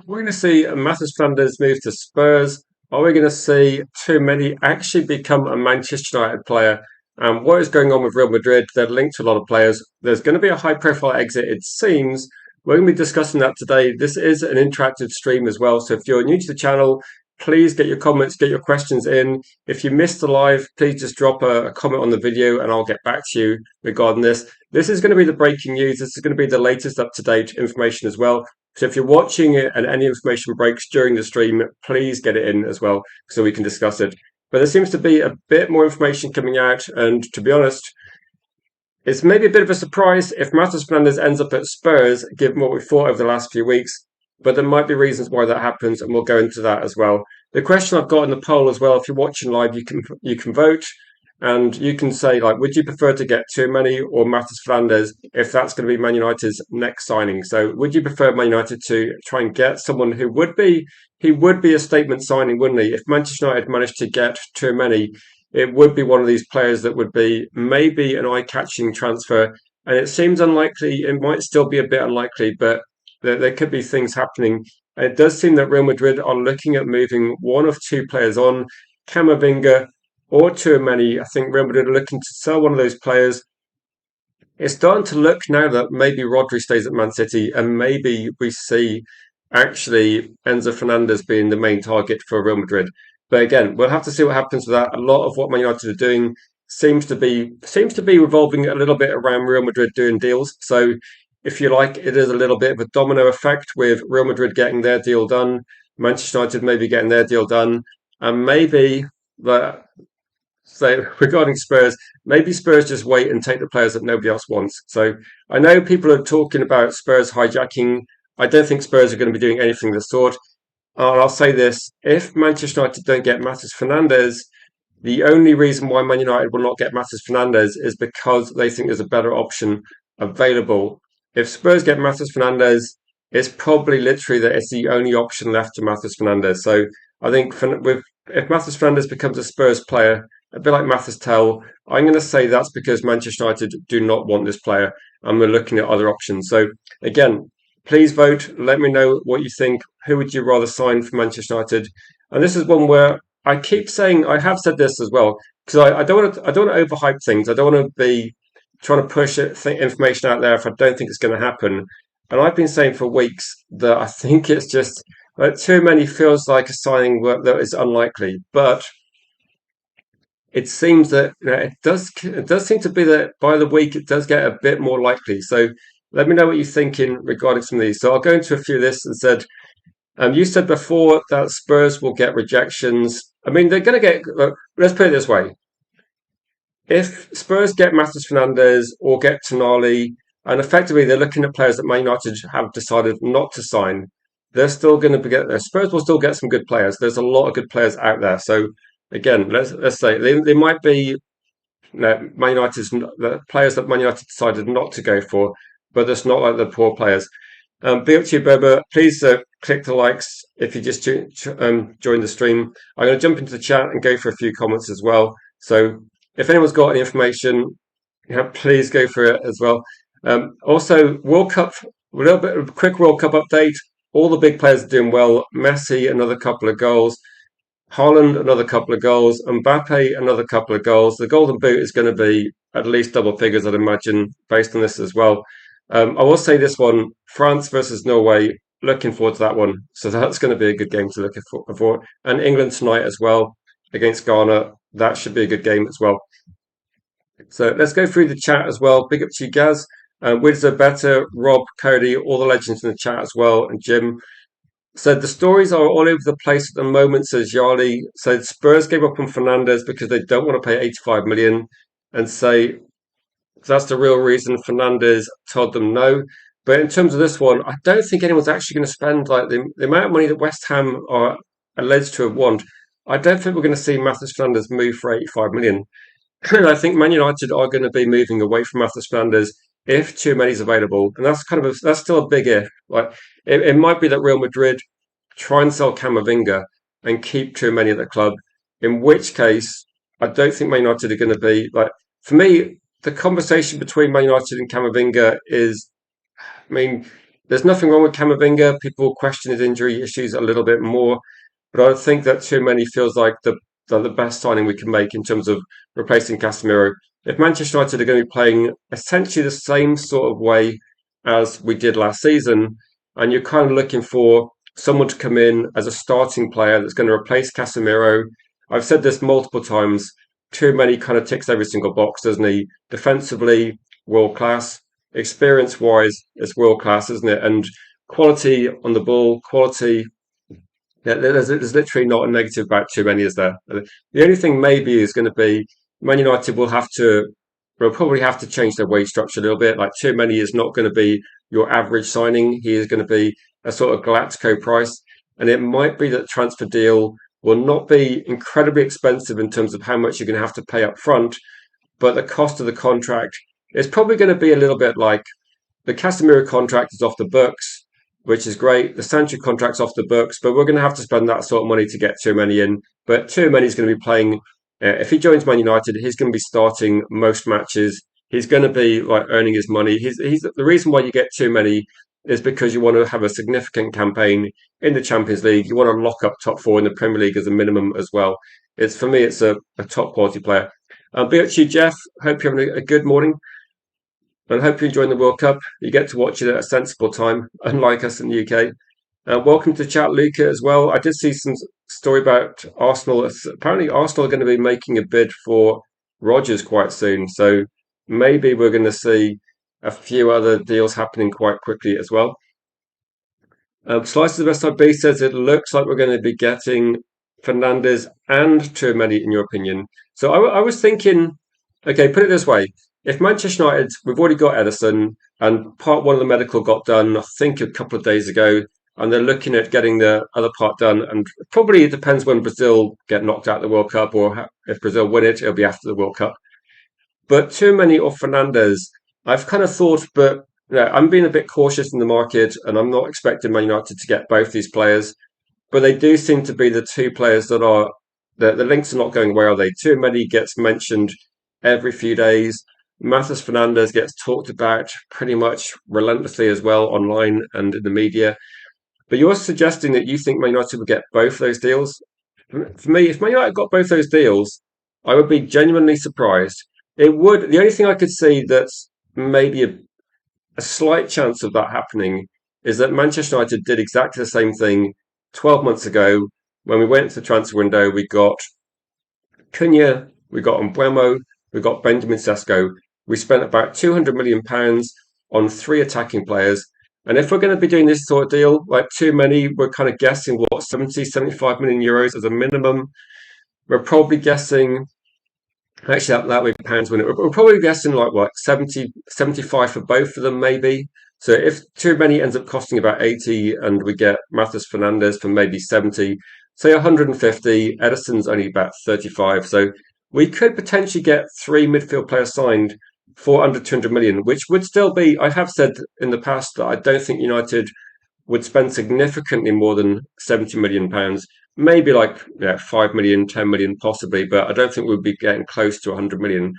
We're going to see Matheus Fernandes move to Spurs. Are we going to see Tchouaméni actually become a Manchester United player? And what is going on with Real Madrid? They're linked to a lot of players. There's going to be a high-profile exit, it seems. We're going to be discussing that today. This is an interactive stream as well. So if you're new to the channel, please get your comments, get your questions in. If you missed the live, please just drop a comment on the video and I'll get back to you regarding this. This is going to be the breaking news. This is going to be the latest up-to-date information as well. So if you're watching it and any information breaks during the stream, please get it in as well so we can discuss it. But there seems to be a bit more information coming out, and to be honest, it's maybe a bit of a surprise if Matheus Fernandes ends up at Spurs, given what we thought over the last few weeks. But there might be reasons why that happens, and we'll go into that as well. The question I've got in the poll as well, if you're watching live, you can vote. And you can say, like, would you prefer to get Tchouaméni or Matheus Fernandes if that's going to be Man United's next signing? So would you prefer Man United to try and get someone who would be a statement signing, wouldn't he? If Manchester United managed to get Tchouaméni, it would be one of these players that would be maybe an eye-catching transfer. And it seems unlikely. It might still be a bit unlikely, but there could be things happening. And it does seem that Real Madrid are looking at moving one of two players on, Camavinga or Tchouaméni. I think Real Madrid are looking to sell one of those players. It's starting to look now that maybe Rodri stays at Man City and maybe we see actually Enzo Fernandez being the main target for Real Madrid. But again, we'll have to see what happens with that. A lot of what Man United are doing seems to be revolving a little bit around Real Madrid doing deals. So if you like, it is a little bit of a domino effect with Real Madrid getting their deal done, Manchester United maybe getting their deal done, and maybe the so regarding Spurs, maybe Spurs just wait and take the players that nobody else wants. So I know people are talking about Spurs hijacking. I don't think Spurs are going to be doing anything of the sort. And I'll say this, if Manchester United don't get Matheus Fernandes, the only reason why Man United will not get Matheus Fernandes is because they think there's a better option available. If Spurs get Matheus Fernandes, it's probably literally that it's the only option left to Matheus Fernandes. So I think if Matheus Fernandes becomes a Spurs player, a bit like Mathis Tell, I'm going to say that's because Manchester United do not want this player and we're looking at other options. So again, please vote. Let me know what you think. Who would you rather sign for Manchester United? And this is one where I keep saying, I have said this as well, because I don't want to overhype things. I don't want to be trying to push information out there if I don't think it's going to happen. And I've been saying for weeks that I think it's just Tchouaméni feels like a signing that is unlikely, but it seems that it does seem to be that by the week it does get a bit more likely. So let me know what you're thinking regarding some of these. So I'll go into a few of this and said, you said before that Spurs will get rejections. I mean, they're going to get. Let's put it this way: if Spurs get Matheus Fernandes or get Tonali, and effectively they're looking at players that Man United have decided not to sign, they're still going to get. Spurs will still get some good players. There's a lot of good players out there. So again, let's say they might be Man United's the players that Man United decided not to go for, but it's not like the poor players. Be up to you, Boba. Please click the likes if you just joined the stream. I'm going to jump into the chat and go for a few comments as well. So if anyone's got any information, please go for it as well. Also, World Cup, a little bit of a quick World Cup update. All the big players are doing well. Messi, another couple of goals. Haaland, another couple of goals. Mbappe, another couple of goals. The Golden Boot is going to be at least double figures, I'd imagine, based on this as well. I will say this one, France versus Norway, looking forward to that one. So that's going to be a good game to look for. And England tonight as well against Ghana. That should be a good game as well. So let's go through the chat as well. Big up to you, Gaz. Wids are better, Rob, Cody, all the legends in the chat as well, and Jim. Said the stories are all over the place at the moment, says Yarley. Said Spurs gave up on Fernandes because they don't want to pay 85 million and say that's the real reason Fernandes told them no. But in terms of this one, I don't think anyone's actually going to spend like the amount of money that West Ham are alleged to have won. I don't think we're going to see Matheus Fernandes move for 85 million. And I think Man United are going to be moving away from Matheus Fernandes if Tchouaméni's available, and that's still a big if. Like it might be that Real Madrid try and sell Camavinga and keep Tchouaméni at the club. In which case, I don't think Man United are going to be like. For me, the conversation between Man United and Camavinga is, I mean, there's nothing wrong with Camavinga. People question his injury issues a little bit more, but I think that too many feels like the best signing we can make in terms of replacing Casemiro. If Manchester United are going to be playing essentially the same sort of way as we did last season, and you're kind of looking for someone to come in as a starting player that's going to replace Casemiro. I've said this multiple times. Too many kind of ticks every single box, doesn't he? Defensively, world class. Experience wise, it's world class, isn't it? And quality on the ball, quality. Yeah, there's literally not a negative about too many, is there? The only thing maybe is going to be Man United will probably have to change their wage structure a little bit. Like too many is not going to be your average signing. He is going to be a sort of Galactico price. And it might be that the transfer deal will not be incredibly expensive in terms of how much you're going to have to pay up front, but the cost of the contract is probably going to be a little bit like the Casemiro contract is off the books, which is great. The Sancho contract's off the books, but we're going to have to spend that sort of money to get Tchouaméni in. But Tchouaméni is going to be playing. If he joins Man United, he's going to be starting most matches. He's going to be like earning his money. He's the reason why you get Tchouaméni is because you want to have a significant campaign in the Champions League. You want to lock up top four in the Premier League as a minimum as well. It's for me, it's a top quality player. Be up to you, Jeff. Hope you're having a good morning and hope you're enjoying the World Cup. You get to watch it at a sensible time, unlike us in the UK. Welcome to chat, Luca, as well. I did see some story about Arsenal. Apparently, Arsenal are going to be making a bid for Rodgers quite soon. So maybe we're going to see a few other deals happening quite quickly as well. Slice of the Best Side B says it looks like we're going to be getting Fernandes and Tchouaméni, in your opinion. So I was thinking, okay, put it this way. If Manchester United, we've already got Edison, and part one of the medical got done, I think, a couple of days ago, and they're looking at getting the other part done. And probably it depends when Brazil get knocked out of the World Cup, or if Brazil win it, it'll be after the World Cup. But Tchouaméni or Fernandes, I've kind of thought, but I'm being a bit cautious in the market, and I'm not expecting Man United to get both these players. But they do seem to be the two players that are the links are not going away, are they? Tchouaméni gets mentioned every few days. Matheus Fernandes gets talked about pretty much relentlessly as well online and in the media. But you're suggesting that you think Man United would get both those deals. For me, if Man United got both those deals, I would be genuinely surprised. It would. The only thing I could see that's maybe a slight chance of that happening is that Manchester United did exactly the same thing 12 months ago when we went to the transfer window. We got Cunha, we got Mbeumo, we got Benjamin Sesko. We spent about £200 million on three attacking players. And if we're going to be doing this sort of deal, like too many, we're kind of guessing what, 70, 75 million euros as a minimum. We're probably guessing, actually, that would be pounds, wouldn't it? We're probably guessing like what, 70, 75 for both of them, maybe. So if too many ends up costing about 80 and we get Matheus Fernandes for maybe 70, say 150, Edison's only about 35. So we could potentially get three midfield players signed for under 200 million, which would still be, I have said in the past that I don't think United would spend significantly more than 70 million pounds, maybe like 5 million, 10 million possibly, but I don't think we'd be getting close to 100 million.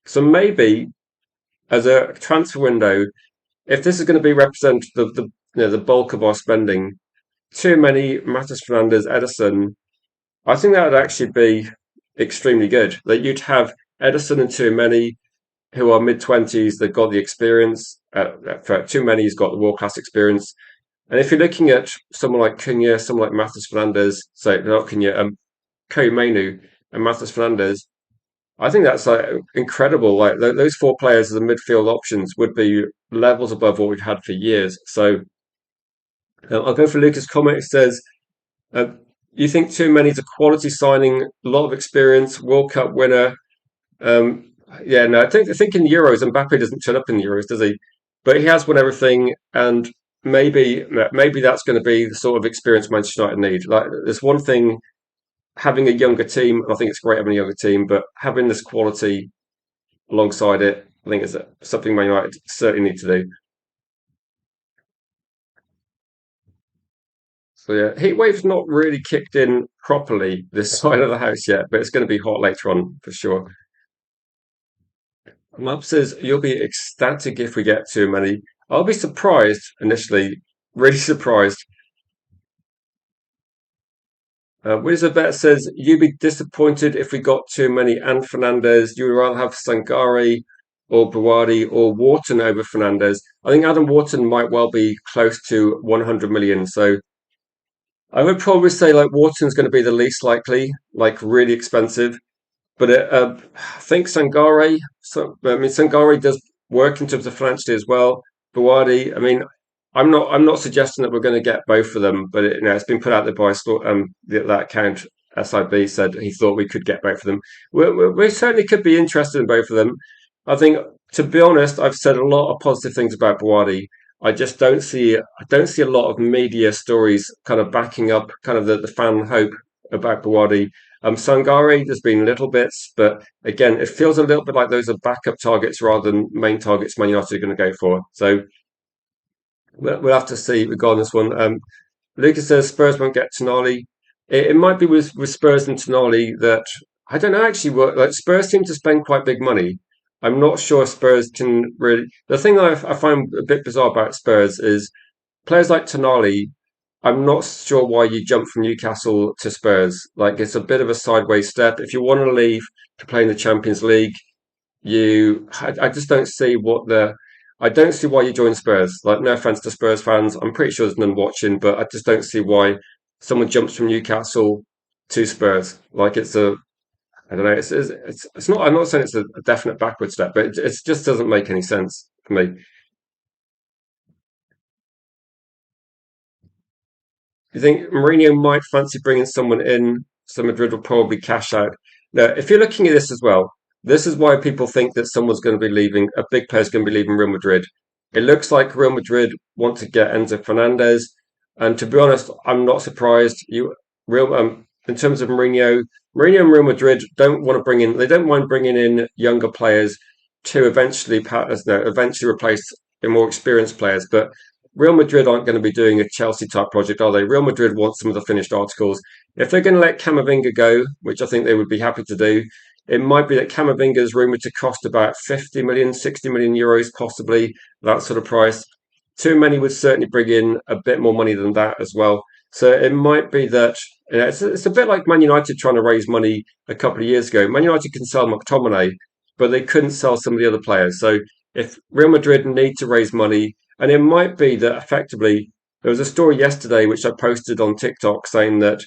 So maybe as a transfer window, if this is going to be represent the bulk of our spending, too many Matheus Fernandes, Edison, I think that would actually be extremely good. That you'd have Edison and too many who are mid-20s, they've got the experience. For too many, he's got the world-class experience. And if you're looking at someone like Cunha, someone like Matheus Fernandes, so not Cunha, Koumenu and Matheus Fernandes, I think that's like incredible. Like those four players as the midfield options would be levels above what we've had for years. So I'll go for Lucas' comment. It says, uh, "You think too many's a quality signing, a lot of experience, World Cup winner." Um, yeah, no, I think in Euros, Mbappe doesn't turn up in the Euros, does he? But he has won everything, and maybe that's going to be the sort of experience Manchester United need. Like, there's one thing having a younger team. I think it's great having a younger team, but having this quality alongside it, I think is something Man United certainly need to do. So yeah, heatwave's not really kicked in properly this side of the house yet, but it's going to be hot later on for sure. Mub says you'll be ecstatic if we get too many. I'll be surprised initially, really surprised. Elizabeth says, you'd be disappointed if we got too many and Fernandez. You would rather have Sangare or Buwadi or Wharton over Fernandez. I think Adam Wharton might well be close to 100 million. So I would probably say like Wharton's going to be the least likely, like really expensive. But I think Sangare, so I mean Sangare does work in terms of financially as well. Buwadi, I mean, I'm not suggesting that we're going to get both of them, but it's been put out there by that account. SIB said he thought we could get both of them. We certainly could be interested in both of them. I think, to be honest, I've said a lot of positive things about Buwadi. I don't see a lot of media stories kind of backing up kind of the fan hope about Buwadi. Sangare, there's been little bits, but again, it feels a little bit like those are backup targets rather than main targets Man United are going to go for. So we'll have to see regarding this one. Lucas says Spurs won't get Tonali. It might be with Spurs and Tonali that I don't know actually what like Spurs seem to spend quite big money. I'm not sure Spurs can really. The thing I find a bit bizarre about Spurs is players like Tonali. I'm not sure why you jump from Newcastle to Spurs. Like it's a bit of a sideways step. If you want to leave to play in the Champions League, I just don't see I don't see why you join Spurs. Like, no offense to Spurs fans, I'm pretty sure there's none watching, but I just don't see why someone jumps from Newcastle to Spurs. Like, I don't know, it's not. I'm not saying it's a definite backward step, but it just doesn't make any sense for me. You think Mourinho might fancy bringing someone in, so Madrid will probably cash out? Now, if you're looking at this as well, this is why people think that someone's going to be leaving, a big player's going to be leaving Real Madrid. It looks like Real Madrid want to get Enzo Fernandez, and to be honest, I'm not surprised. In terms of Mourinho and Real Madrid don't want to bring in, they don't mind bringing in younger players to eventually replace the more experienced players, but Real Madrid aren't going to be doing a Chelsea type project, are they? Real Madrid want some of the finished articles. If they're going to let Camavinga go, which I think they would be happy to do, it might be that Camavinga is rumoured to cost about 50 million, 60 million euros, possibly that sort of price. Too many would certainly bring in a bit more money than that as well. So it might be that it's a bit like Man United trying to raise money a couple of years ago. Man United can sell McTominay, but they couldn't sell some of the other players. So if Real Madrid need to raise money, and it might be that effectively, there was a story yesterday which I posted on TikTok saying that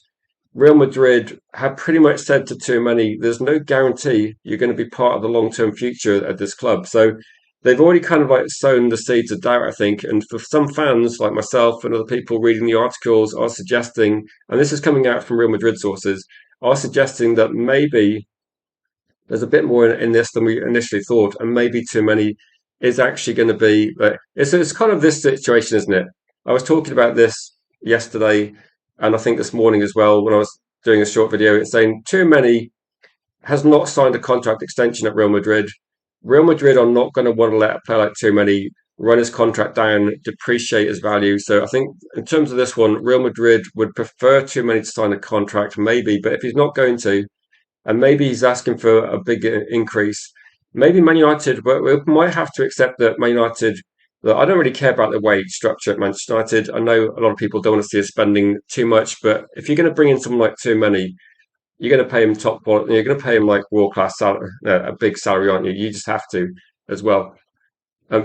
Real Madrid have pretty much said to too many, there's no guarantee you're going to be part of the long term future at this club. So they've already kind of like sown the seeds of doubt, I think. And for some fans like myself and other people reading the articles are suggesting, and this is coming out from Real Madrid sources, are suggesting that maybe there's a bit more in this than we initially thought, and maybe too many is actually going to be. But it's kind of this situation, isn't it? I was talking about this yesterday, and I think this morning as well when I was doing a short video. It's saying too many has not signed a contract extension at Real Madrid. Real Madrid are not going to want to let a player like too many run his contract down, depreciate his value. So I think in terms of this one, Real Madrid would prefer too many to sign a contract, maybe. But if he's not going to, and maybe he's asking for a big increase. Maybe Man United, we might have to accept that Man United. Look, I don't really care about the wage structure at Manchester United. I know a lot of people don't want to see us spending too much, but if you're going to bring in someone like too many, you're going to pay him top quality. You're going to pay him like world class salary, a big salary, aren't you? You just have to as well.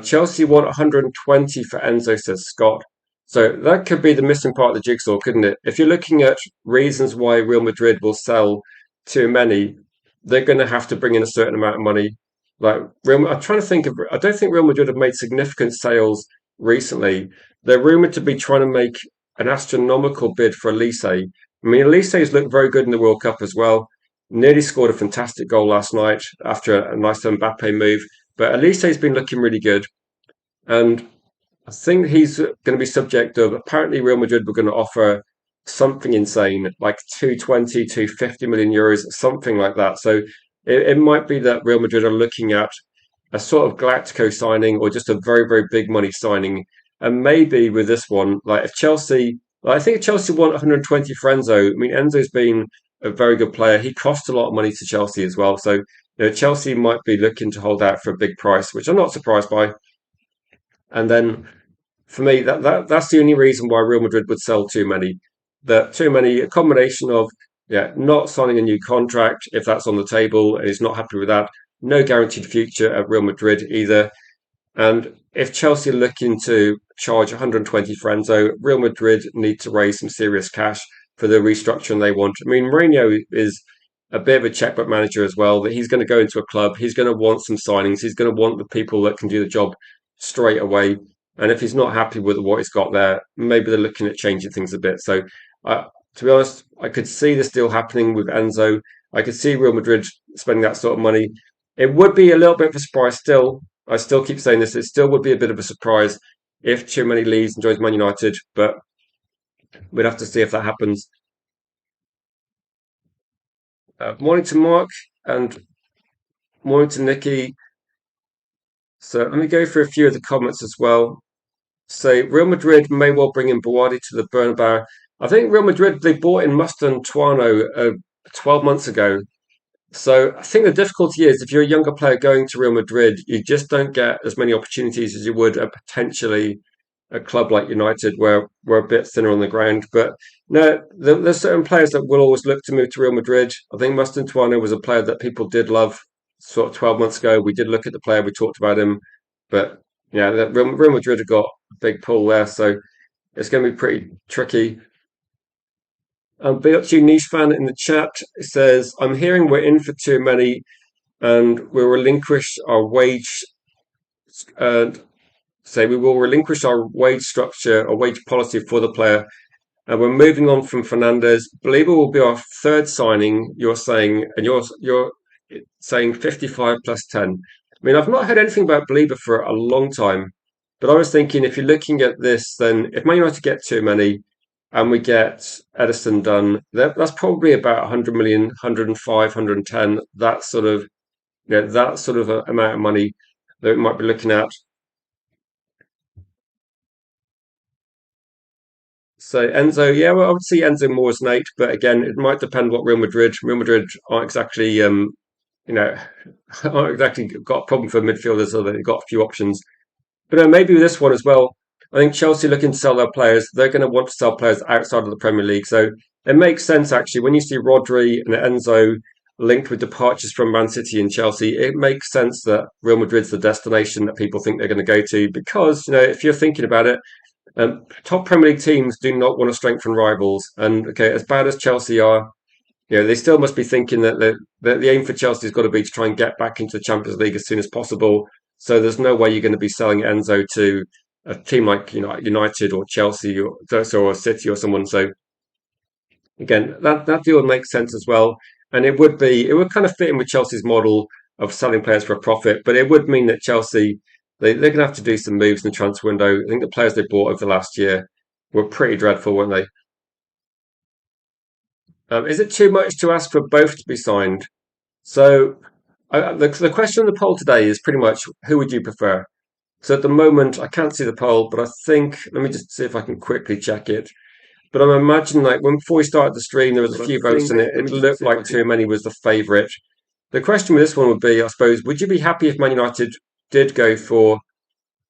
Chelsea want 120 for Enzo, says Scott. So that could be the missing part of the jigsaw, couldn't it? If you're looking at reasons why Real Madrid will sell too many, they're going to have to bring in a certain amount of money. I'm trying to think of. I don't think Real Madrid have made significant sales recently. They're rumored to be trying to make an astronomical bid for Elise. I mean, Elise's looked very good in the World Cup as well. Nearly scored a fantastic goal last night after a nice Mbappe move. But Elise's been looking really good. And I think he's going to be subject of apparently Real Madrid were going to offer something insane, like 220, 250 million euros, something like that. So it might be that Real Madrid are looking at a sort of Galactico signing or just a very, very big money signing. And maybe with this one, like if Chelsea, like I think Chelsea want 120 for Enzo. I mean, Enzo's been a very good player. He cost a lot of money to Chelsea as well. So, Chelsea might be looking to hold out for a big price, which I'm not surprised by. And then for me, that's the only reason why Real Madrid would sell too many. That too many, a combination of not signing a new contract if that's on the table and he's not happy with that. No guaranteed future at Real Madrid either. And if Chelsea are looking to charge 120 for Enzo, Real Madrid need to raise some serious cash for the restructuring they want. I mean, Mourinho is a bit of a checkbook manager as well, that he's going to go into a club, he's going to want some signings, he's going to want the people that can do the job straight away. And if he's not happy with what he's got there, maybe they're looking at changing things a bit. So, to be honest, I could see this deal happening with Enzo. I could see Real Madrid spending that sort of money. It would be a little bit of a surprise still. I still keep saying this. It still would be a bit of a surprise if Tchouaméni leaves and joins Man United, but we'd have to see if that happens. Morning to Mark and morning to Nikki. So let me go through a few of the comments as well. Say Real Madrid may well bring in Buwadi to the Bernabeu. I think Real Madrid they bought in Muston Tuano 12 months ago. So I think the difficulty is if you're a younger player going to Real Madrid, you just don't get as many opportunities as you would at potentially a club like United, where we're a bit thinner on the ground. But no, there's certain players that will always look to move to Real Madrid. I think Mustin Tuano was a player that people did love sort of 12 months ago. We did look at the player, we talked about him. But yeah, Real Madrid have got a big pull there. So it's going to be pretty tricky. Big up to you, niche fan in the chat. It says, I'm hearing we're in for too many and we'll relinquish our wage and say we will relinquish our wage structure or wage policy for the player. And we're moving on from Fernandes. Believer will be our third signing, you're saying, and you're saying 55 plus 10. I mean, I've not heard anything about Believer for a long time, but I was thinking if you're looking at this, then if Man United get too many and we get Edison done, that's probably about 100 million, 105, 110, that sort of amount of money that we might be looking at. So Enzo, yeah, well, I would see Enzo more as an eight, but again, it might depend what Real Madrid. Real Madrid aren't exactly, you know, aren't exactly got a problem for midfielders, so they've got a few options. But maybe with this one as well. I think Chelsea looking to sell their players. They're going to want to sell players outside of the Premier League. So it makes sense actually when you see Rodri and Enzo linked with departures from Man City and Chelsea. It makes sense that Real Madrid's the destination that people think they're going to go to because if you're thinking about it, top Premier League teams do not want to strengthen rivals. And okay, as bad as Chelsea are, they still must be thinking that the aim for Chelsea has got to be to try and get back into the Champions League as soon as possible. So there's no way you're going to be selling Enzo to a team like United or Chelsea or City or someone. So again, that deal would make sense as well, and it would kind of fit in with Chelsea's model of selling players for a profit, but it would mean that Chelsea they're going to have to do some moves in the transfer window. I think the players they bought over the last year were pretty dreadful, weren't they? Is it too much to ask for both to be signed? So the question on the poll today is pretty much who would you prefer? So at the moment, I can't see the poll, but I think let me just see if I can quickly check it. But I'm imagining like before we started the stream, there was a few votes in it. It looked like Tchouaméni was the favourite. The question with this one would be, I suppose, would you be happy if Man United did go for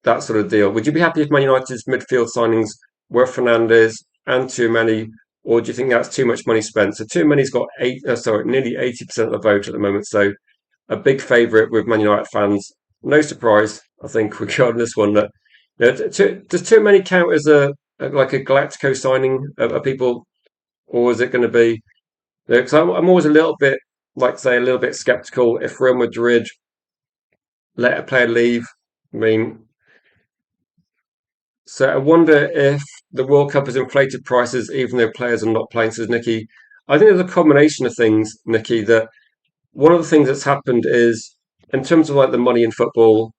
that sort of deal? Would you be happy if Man United's midfield signings were Fernandes and Tchouaméni, or do you think that's too much money spent? So Tchouaméni's got nearly 80% of the vote at the moment. So a big favourite with Man United fans. No surprise, I think, regarding this one. That does Tchouaméni count as like a Galactico signing of people, or is it going to be? Because I'm always a little bit, like say, a little bit skeptical if Real Madrid let a player leave. I mean, so I wonder if the World Cup has inflated prices, even though players are not playing. Says Nikki. I think there's a combination of things, Nikki. That one of the things that's happened is, in terms of like the money in football,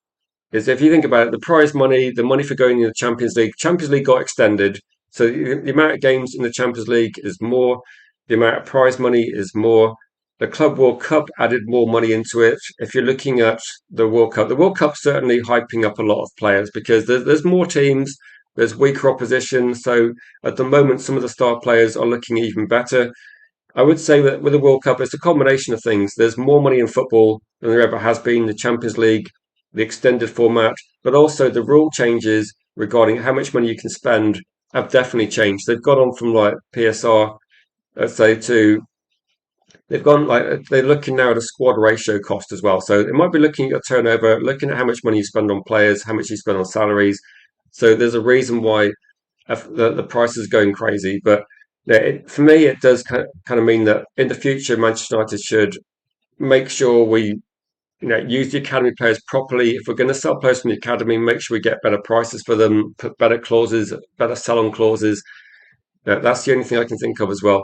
is if you think about it, the prize money, the money for going in the Champions League got extended. So the amount of games in the Champions League is more, the amount of prize money is more. The Club World Cup added more money into it. If you're looking at the World Cup's certainly hyping up a lot of players because there's more teams, there's weaker opposition. So at the moment, some of the star players are looking even better. I would say that with the World Cup, it's a combination of things. There's more money in football than there ever has been. The Champions League the extended format, but also the rule changes regarding how much money you can spend have definitely changed. They've gone on from like PSR, let's say, to they've gone like they're looking now at a squad ratio cost as well. So it might be looking at turnover, looking at how much money you spend on players, how much you spend on salaries. So there's a reason why the price is going crazy. But yeah, for me, it does kind of mean that in the future, Manchester United should make sure we use the academy players properly. If we're going to sell players from the academy, make sure we get better prices for them, put better clauses, better sell-on clauses. That's the only thing I can think of as well.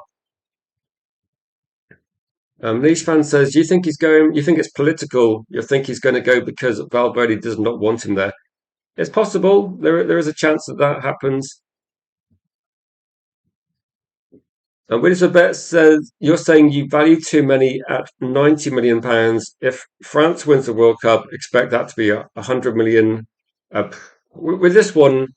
Niche fan says, "Do you think he's going? You think it's political? You think he's going to go because Valverde does not want him there? It's possible. There is a chance that that happens." And Elizabeth says, "You're saying you value too many at £90 million. If France wins the World Cup, expect that to be 100 million." Uh, with this one,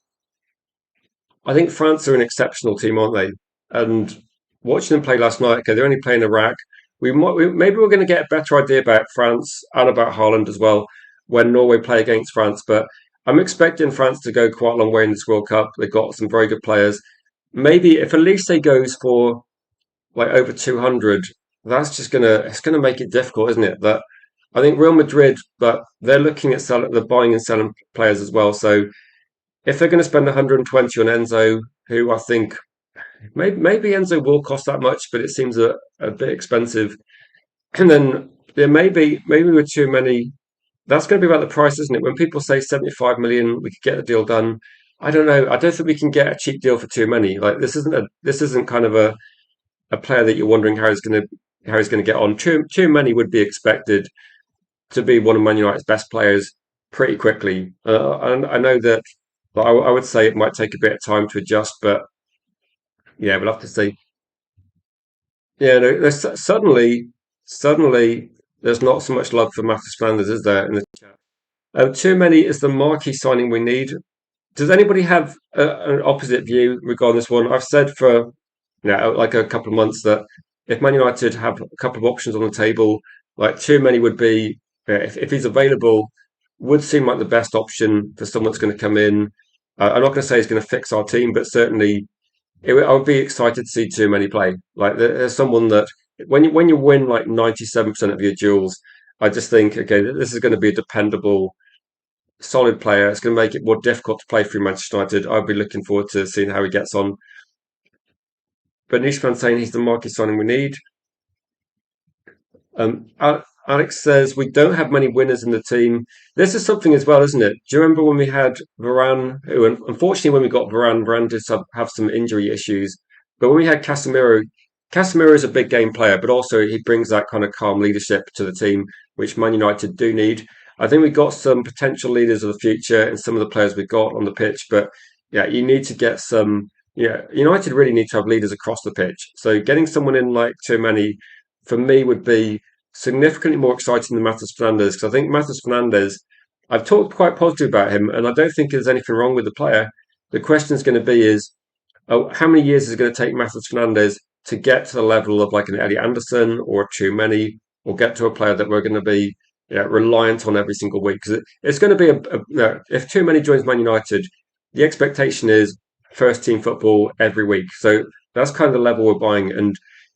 I think France are an exceptional team, aren't they? And watching them play last night, okay, they're only playing Iraq. Maybe we're going to get a better idea about France and about Haaland as well when Norway play against France. But I'm expecting France to go quite a long way in this World Cup. They've got some very good players. Maybe if Elise goes for like over 200, that's just gonna make it difficult, isn't it? That I think Real Madrid, but they're looking at they're buying and selling players as well. So if they're going to spend 120 on Enzo, who I think maybe Enzo will cost that much, but it seems a bit expensive. And then there maybe with too many. That's going to be about the price, isn't it? When people say 75 million, we could get the deal done. I don't know. I don't think we can get a cheap deal for too many. Like this isn't kind of a player that you're wondering how he's going to get on. Too many would be expected to be one of Man United's best players pretty quickly. And I know that I would say it might take a bit of time to adjust, but yeah, we'll have to see. Yeah, no, suddenly there's not so much love for Matheus Flanders, is there? In the chat, too many is the marquee signing we need. Does anybody have an opposite view regarding this one? I've said for like a couple of months that if Man United have a couple of options on the table, like too many would be if he's available, would seem like the best option for someone that's going to come in. I'm not going to say he's going to fix our team, but certainly I would be excited to see too many play. Like there's someone that when you win like 97% of your duels, I just think okay, this is going to be a dependable, solid player. It's going to make it more difficult to play through Manchester United. I'll be looking forward to seeing how he gets on. But Nishman saying he's the market signing we need. Alex says we don't have many winners in the team. This is something as well, isn't it? Do you remember when we had Varane? Who, unfortunately, when we got Varane did have some injury issues. But when we had Casemiro, Casemiro is a big game player, but also he brings that kind of calm leadership to the team, which Man United do need. I think we've got some potential leaders of the future and some of the players we've got on the pitch, but yeah, you need to get some. Yeah, United really need to have leaders across the pitch. So getting someone in like too many for me would be significantly more exciting than Matheus Fernandes because I think Matheus Fernandes, I've talked quite positive about him, and I don't think there's anything wrong with the player. The question is going to be is, oh, how many years is it going to take Matheus Fernandes to get to the level of like an Eddie Anderson or too many, or get to a player that we're going to be reliant on every single week? Because it's going to be if too many joins Man United, the expectation is first team football every week. So that's kind of the level we're buying, and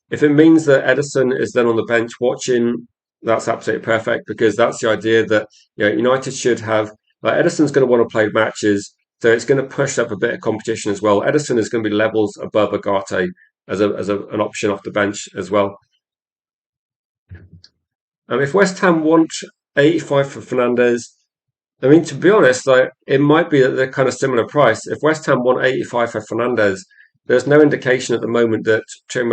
if it means that Edison is then on the bench watching, that's absolutely perfect because that's the idea that United should have. Like Edison's going to want to play matches, so it's going to push up a bit of competition as well. Edison is going to be levels above Agate an option off the bench as well. If West Ham want 85 for Fernandez, I mean, to be honest, like it might be that they're kind of similar price. If West Ham want 85 for Fernandez, there's no indication at the moment that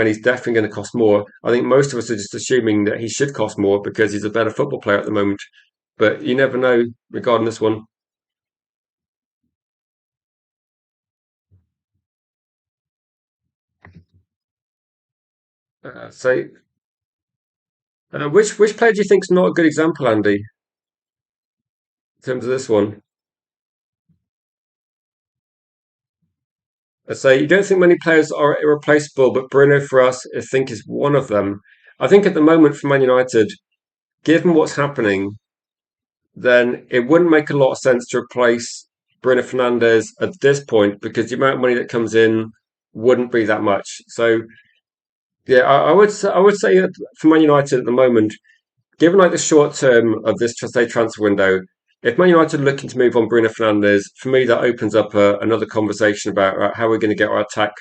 is definitely going to cost more. I think most of us are just assuming that he should cost more because he's a better football player at the moment. But you never know regarding this one. So, which player do you think is not a good example, Andy, in terms of this one? I say you don't think many players are irreplaceable, but Bruno for us, I think, is one of them. I think at the moment for Man United, given what's happening, then it wouldn't make a lot of sense to replace Bruno Fernandes at this point because the amount of money that comes in wouldn't be that much. So yeah, I would say that for Man United at the moment, given like the short term of this say transfer window, if Man United are looking to move on Bruno Fernandes, for me that opens up another conversation about how we're going to get our attack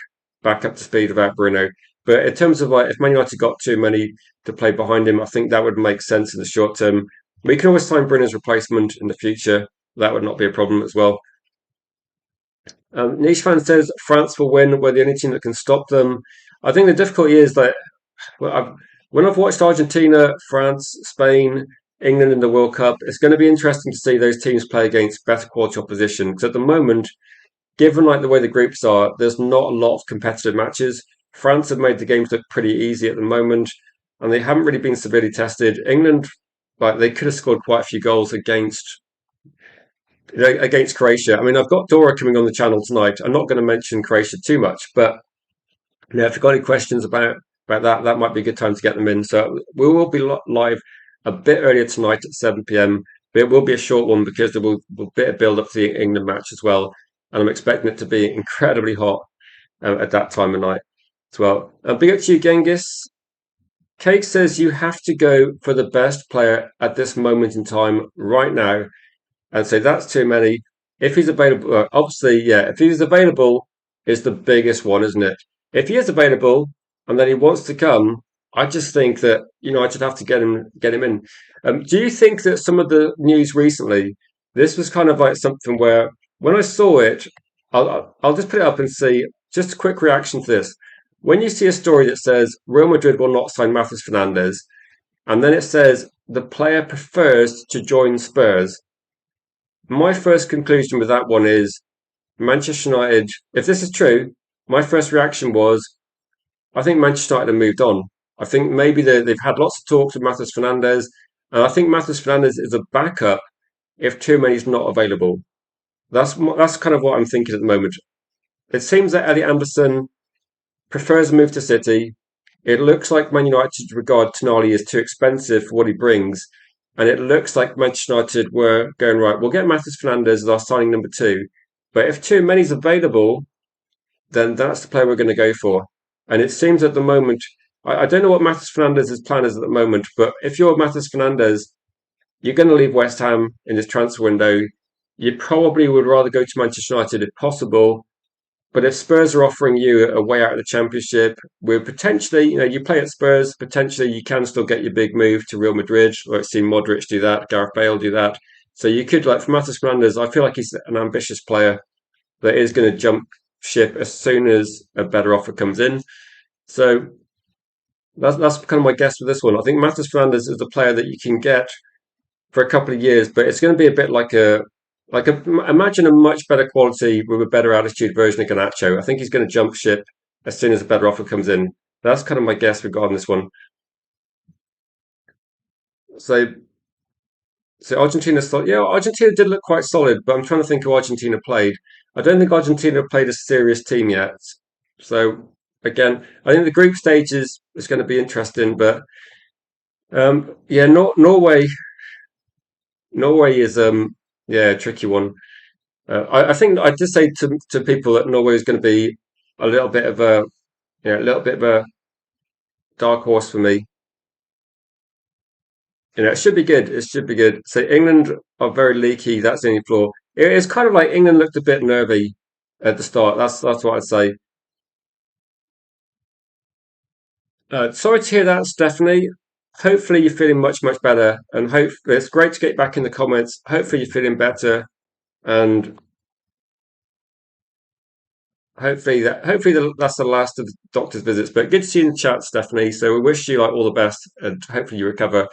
back up to speed without Bruno. But in terms of like if Man United got too many to play behind him, I think that would make sense in the short term. We can always sign Bruno's replacement in the future. That would not be a problem as well. Niche fan says France will win. We're the only team that can stop them. I think the difficulty is that well, when I've watched Argentina, France, Spain, England in the World Cup, it's going to be interesting to see those teams play against better quality opposition. Because at the moment, given like the way the groups are, there's not a lot of competitive matches. France have made the games look pretty easy at the moment, and they haven't really been severely tested. England, like they could have scored quite a few goals against Croatia. I mean, I've got Dora coming on the channel tonight. I'm not going to mention Croatia too much, but yeah, if you've got any questions about that, that might be a good time to get them in. So we will be live a bit earlier tonight at 7 p.m. But it will be a short one because there will be a bit of build up to the England match as well, and I'm expecting it to be incredibly hot at that time of night as well. Big up to you, Genghis. Cake says you have to go for the best player at this moment in time right now and say that's too many. If he's available, obviously, yeah, if he's available, is the biggest one, isn't it? If he is available and then he wants to come, I just think that I should have to get him in. Do you think that some of the news recently, this was kind of like something where when I saw it, I'll just put it up and see just a quick reaction to this. When you see a story that says Real Madrid will not sign Matheus Fernandes, and then it says the player prefers to join Spurs, my first conclusion with that one is Manchester United. If this is true, my first reaction was I think Manchester United have moved on. I think maybe they've had lots of talks with Matheus Fernandes, and I think Matheus Fernandes is a backup if Tchouameni's not available. That's kind of what I'm thinking at the moment. It seems that Elliot Anderson prefers a move to City. It looks like Man United regard Tonali as too expensive for what he brings. And it looks like Manchester United were going, right, we'll get Matheus Fernandes as our signing number two. But if Tchouameni's available, then that's the player we're going to go for. And it seems at the moment, I don't know what Matheus Fernandes' plan is at the moment, but if you're Matheus Fernandes, you're going to leave West Ham in this transfer window. You probably would rather go to Manchester United if possible. But if Spurs are offering you a way out of the Championship, where potentially, you play at Spurs, potentially you can still get your big move to Real Madrid. I've seen Modric do that, Gareth Bale do that. So you could, like, for Matheus Fernandes, I feel like he's an ambitious player that is going to jump ship as soon as a better offer comes in. So that's kind of my guess for this one. I think Matheus Fernandes is the player that you can get for a couple of years, but it's going to be a bit imagine a much better quality with a better attitude version of Garnacho. I think he's going to jump ship as soon as a better offer comes in. That's kind of my guess regarding this one. So, Argentina, yeah, Argentina did look quite solid, but I'm trying to think who Argentina played. I don't think Argentina played a serious team yet. So again, I think the group stage is going to be interesting, but yeah, Norway is yeah, a tricky one. I think I just say to people that Norway is going to be a little bit of a dark horse for me. It should be good. It should be good. So England are very leaky. That's the only flaw. It's kind of like England looked a bit nervy at the start. That's what I'd say. Sorry to hear that, Stephanie. Hopefully you're feeling much better, and hope it's great to get back in the comments. Hopefully you're feeling better, and hopefully that's the last of the doctor's visits. But good to see you in the chat, Stephanie. So we wish you like all the best, and hopefully you recover.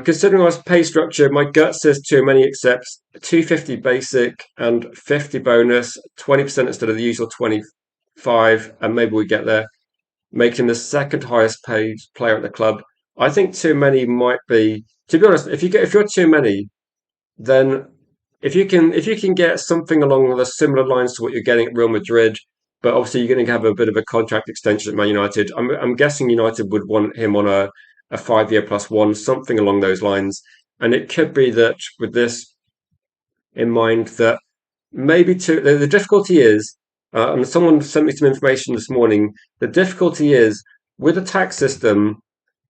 Considering our pay structure, my gut says Tchouameni accepts 250 basic and 50 bonus, 20% instead of the usual 25, and maybe we get there, making the second highest paid player at the club. I think Tchouameni might be. To be honest, if you're Tchouameni, then if you can get something along the similar lines to what you're getting at Real Madrid, but obviously you're going to have a bit of a contract extension at Man United. I'm guessing United would want him on a 5-year plus one, something along those lines. And it could be that with this in mind, that maybe the difficulty is, and someone sent me some information this morning. The difficulty is with the tax system.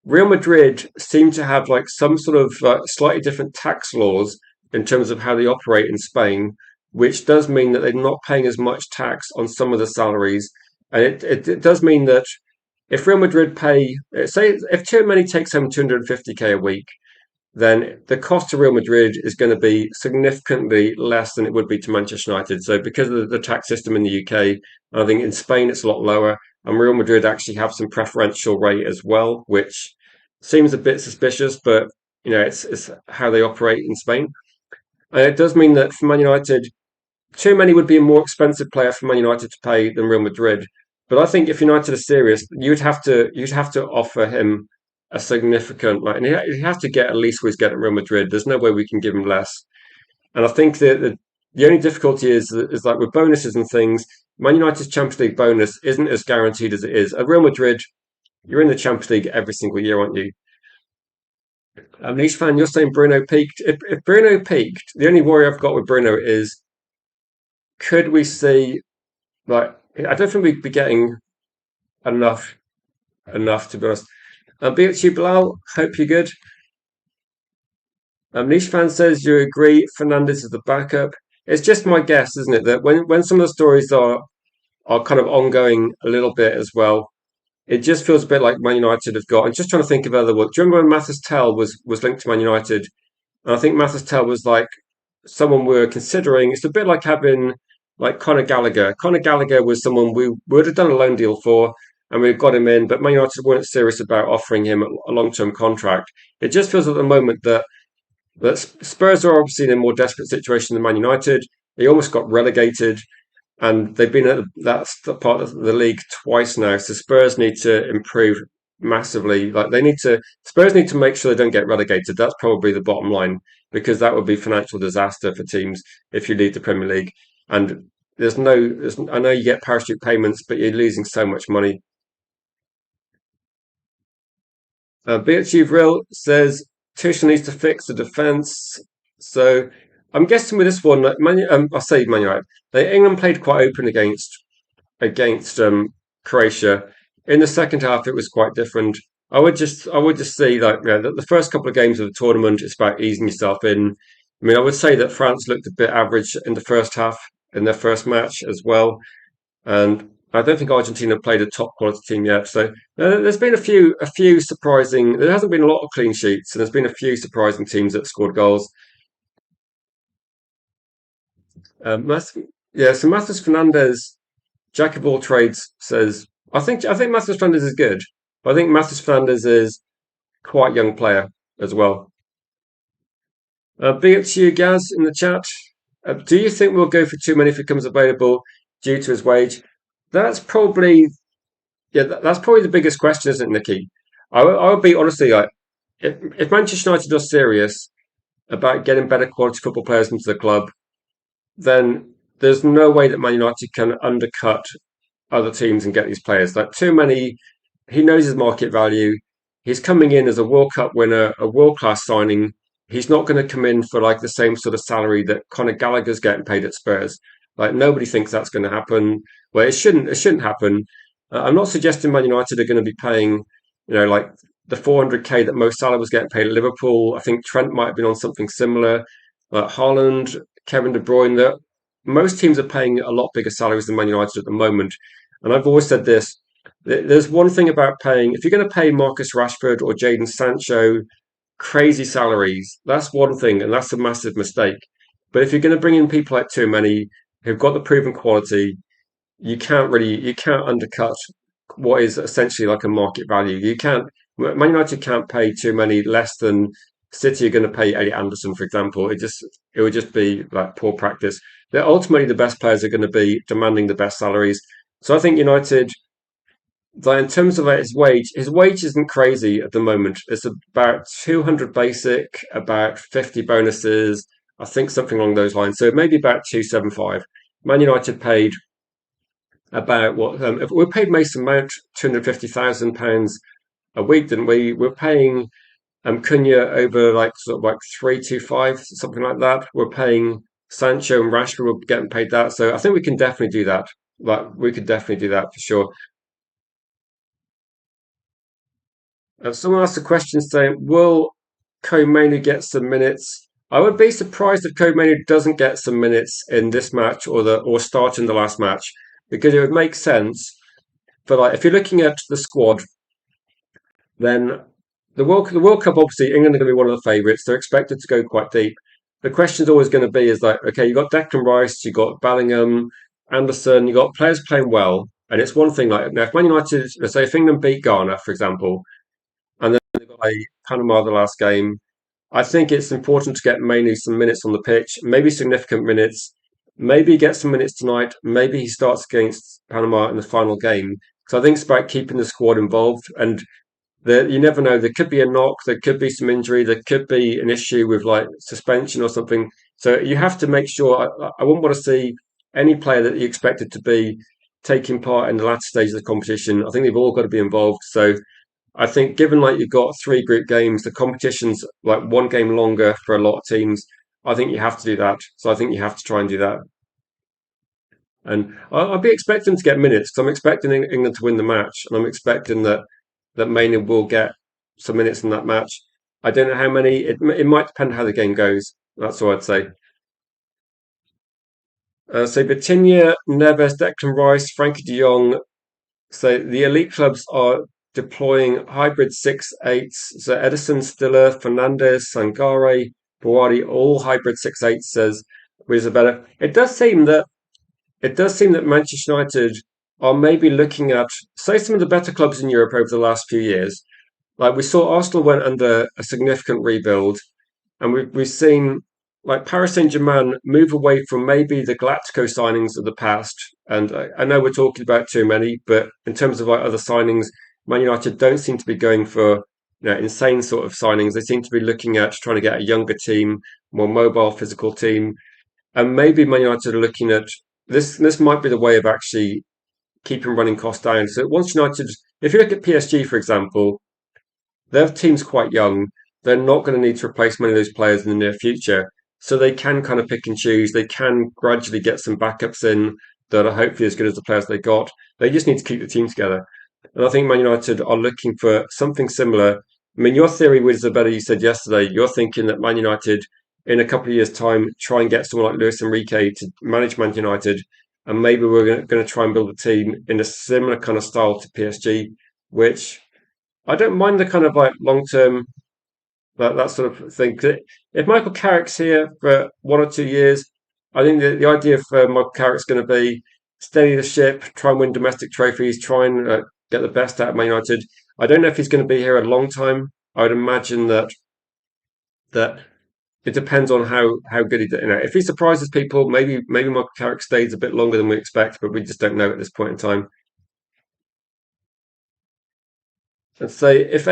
Real Madrid seem to have like some sort of slightly different tax laws in terms of how they operate in Spain, which does mean that they're not paying as much tax on some of the salaries. And it does mean that if Real Madrid pay, say, if Tchouaméni takes home 250K a week, then the cost to Real Madrid is going to be significantly less than it would be to Manchester United. So because of the tax system in the UK, I think in Spain it's a lot lower, and Real Madrid actually have some preferential rate as well, which seems a bit suspicious, but it's how they operate in Spain. And it does mean that for Man United, too many would be a more expensive player for Man United to pay than Real Madrid. But I think if United are serious, you'd have to offer him a significant and he has to get at least what he's getting at Real Madrid. There's no way we can give him less. And I think that the only difficulty is like with bonuses and things, Man United's Champions League bonus isn't as guaranteed as it is. At Real Madrid, you're in the Champions League every single year, aren't you? Niche fan, you're saying Bruno peaked. If Bruno peaked, the only worry I've got with Bruno is could we see like I don't think we'd be getting enough to be honest. Be it you, Bilal. Hope you're good. Niche fan says you agree Fernandez is the backup. It's just my guess, isn't it, that when some of the stories are kind of ongoing a little bit as well, it just feels a bit like Man United have got. I'm just trying to think of other work. Do you remember when Mathis Tell was linked to Man United? And I think Mathis Tell was like someone we were considering. It's a bit like having like Conor Gallagher. Conor Gallagher was someone we would have done a loan deal for, and we got him in, but Man United weren't serious about offering him a long-term contract. It just feels at the moment that Spurs are obviously in a more desperate situation than Man United. They almost got relegated, and they've been at that part of the league twice now. So Spurs need to improve massively. Like Spurs need to make sure they don't get relegated. That's probably the bottom line because that would be financial disaster for teams if you lead the Premier League. And I know you get parachute payments, but you're losing so much money. BHU Real says Tuchel needs to fix the defence. So I'm guessing with this one, like I say Man United, England played quite open against Croatia. In the second half, it was quite different. I would just say like the first couple of games of the tournament, it's about easing yourself in. I mean, I would say that France looked a bit average in the first half in their first match as well, and I don't think Argentina played a top quality team yet. So there's been a few surprising. There hasn't been a lot of clean sheets, and there's been a few surprising teams that scored goals. Yeah, so Matheus Fernandes, jack of all trades, says I think Matheus Fernandes is good. But I think Matheus Fernandes is quite a young player as well. Big up to you, Gaz, in the chat. Do you think we'll go for too many if it comes available due to his wage? That's probably that's probably the biggest question, isn't it, Nikki? I would be honestly like if Manchester United are serious about getting better quality football players into the club, then there's no way that Man United can undercut other teams and get these players. Like too many, he knows his market value. He's coming in as a World Cup winner, a world class signing. He's not going to come in for like the same sort of salary that Conor Gallagher's getting paid at Spurs. Like nobody thinks that's going to happen. Well, it shouldn't. It shouldn't happen. I'm not suggesting Man United are going to be paying, like the 400K that Mo Salah was getting paid at Liverpool. I think Trent might have been on something similar. Haaland, Kevin De Bruyne. That most teams are paying a lot bigger salaries than Man United at the moment. And I've always said this: there's one thing about paying. If you're going to pay Marcus Rashford or Jadon Sancho crazy salaries, that's one thing, and that's a massive mistake. But if you're going to bring in people like too many who've got the proven quality, you can't undercut what is essentially like a market value. You can't Man United can't pay too many less than City are going to pay Elliot Anderson, for example. It would just be like poor practice. They're ultimately the best players are going to be demanding the best salaries. So I think United, like in terms of like his wage isn't crazy at the moment. It's about 200 basic, about 50 bonuses. I think something along those lines. So maybe about 275. Man United paid about what if we paid Mason Mount £250,000 a week, didn't we? We're paying Cunha over like sort of like 325, something like that. We're paying Sancho and Rashford. We're getting paid that, so I think we can definitely do that. Like we could definitely do that for sure. Someone asked a question saying, "Will Komenu get some minutes?" I would be surprised if Komenu doesn't get some minutes in this match or start in the last match because it would make sense. But like if you're looking at the squad, then the World Cup, obviously England are going to be one of the favourites. They're expected to go quite deep. The question's always going to be is like, okay, you got Declan Rice, you got Bellingham, Anderson, you got players playing well, and it's one thing like now if Man United, let's say if England beat Ghana, for example, and then they got a Panama the last game, I think it's important to get mainly some minutes on the pitch, maybe significant minutes. Maybe he gets some minutes tonight. Maybe he starts against Panama in the final game. So I think it's about keeping the squad involved. And you never know. There could be a knock. There could be some injury. There could be an issue with like suspension or something. So you have to make sure. I wouldn't want to see any player that you expected to be taking part in the latter stage of the competition. I think they've all got to be involved. So I think given like you've got three group games, the competition's like one game longer for a lot of teams. I think you have to do that. So I think you have to try and do that. And I'll be expecting to get minutes because I'm expecting England to win the match, and I'm expecting that Maynard will get some minutes in that match. I don't know how many. It might depend how the game goes. That's all I'd say. So Vitinha, Neves, Declan Rice, Frankie De Jong. So the elite clubs are deploying hybrid 6-8s. So Edison, Stiller, Fernandez, Sangare, Buwadi, all hybrid 6-8s. Says which is a better. It does seem that Manchester United are maybe looking at, say, some of the better clubs in Europe over the last few years. Like we saw Arsenal went under a significant rebuild, and we've seen like Paris Saint-Germain move away from maybe the Galactico signings of the past. And I know we're talking about too many, but in terms of like other signings, Man United don't seem to be going for insane sort of signings. They seem to be looking at trying to get a younger team, more mobile, physical team, and maybe Man United are looking at this. This might be the way of actually keeping running costs down. So once United, if you look at PSG, for example, their team's quite young. They're not going to need to replace many of those players in the near future. So they can kind of pick and choose. They can gradually get some backups in that are hopefully as good as the players they got. They just need to keep the team together. And I think Man United are looking for something similar. I mean, your theory was the better you said yesterday. You're thinking that Man United, in a couple of years' time, try and get someone like Luis Enrique to manage Man United. And maybe we're going to try and build a team in a similar kind of style to PSG, which I don't mind the kind of like long term that sort of thing. 'Cause if Michael Carrick's here for 1 or 2 years, I think the idea for Michael Carrick's going to be steady the ship, try and win domestic trophies, try and get the best out of Man United. I don't know if he's going to be here a long time. I would imagine that it depends on how good he. If he surprises people, maybe Michael Carrick stays a bit longer than we expect, but we just don't know at this point in time. And say if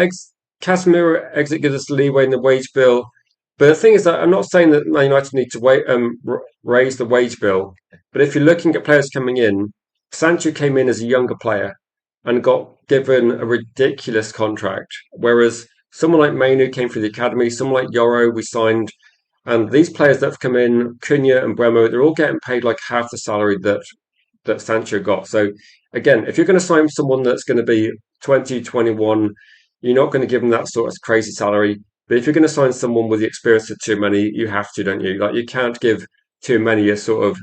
Casemiro exit gives us leeway in the wage bill. But the thing is that I'm not saying that Man United need to raise the wage bill. But if you're looking at players coming in, Sancho came in as a younger player and got given a ridiculous contract, whereas someone like Mainu came through the academy, someone like Yoro we signed, and these players that have come in, Cunha and Buemo, they're all getting paid like half the salary that Sancho got. So again, if you're going to sign someone that's going to be 20, 21, you're not going to give them that sort of crazy salary. But if you're going to sign someone with the experience of too many, you have to, don't you? Like you can't give too many a sort of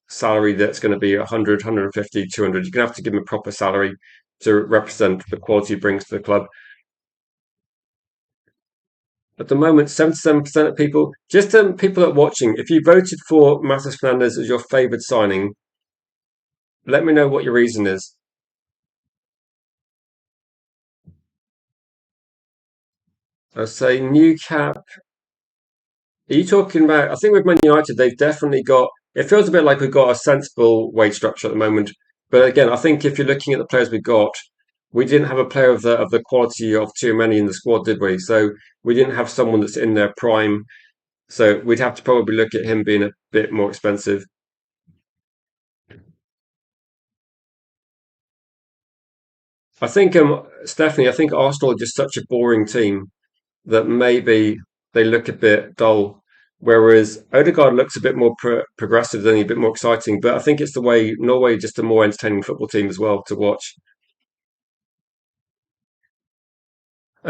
salary that's going to be 100, 150, 200. You're going to have to give them a proper salary to represent the quality he brings to the club. At the moment, 77% of people, just people that are watching, if you voted for Matheus Fernandes as your favoured signing, let me know what your reason is. I say new cap. Are you talking about? I think with Man United, they've definitely got. It feels a bit like we've got a sensible wage structure at the moment. But again, I think if you're looking at the players we got, we didn't have a player of the quality of too many in the squad, did we? So we didn't have someone that's in their prime. So we'd have to probably look at him being a bit more expensive. I think Stephanie, I think Arsenal are just such a boring team. that maybe they look a bit dull. Whereas Odegaard looks a bit more progressive than a bit more exciting. But I think it's the way Norway is just a more entertaining football team as well to watch.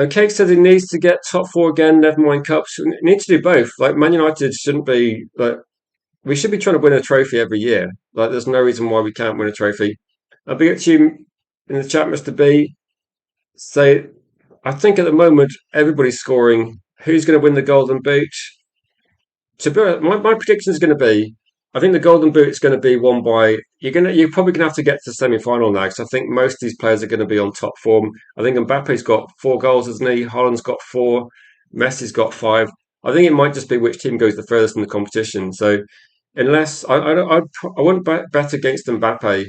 Cake said he needs to get top four again, never mind cups. We need to do both. Like Man United shouldn't be like we should be trying to win a trophy every year. Like there's no reason why we can't win a trophy. I'll be at you in the chat, Mr. B. Say I think at the moment everybody's scoring. Who's going to win the Golden Boot? To be honest, my prediction is going to be, I think the Golden Boot is going to be won by you're probably going to have to get to the semi final now because I think most of these players are going to be on top form. I think Mbappe's got 4 goals, hasn't he? Holland's got 4, Messi's got 5. I think it might just be which team goes the furthest in the competition. So unless I wouldn't bet against Mbappe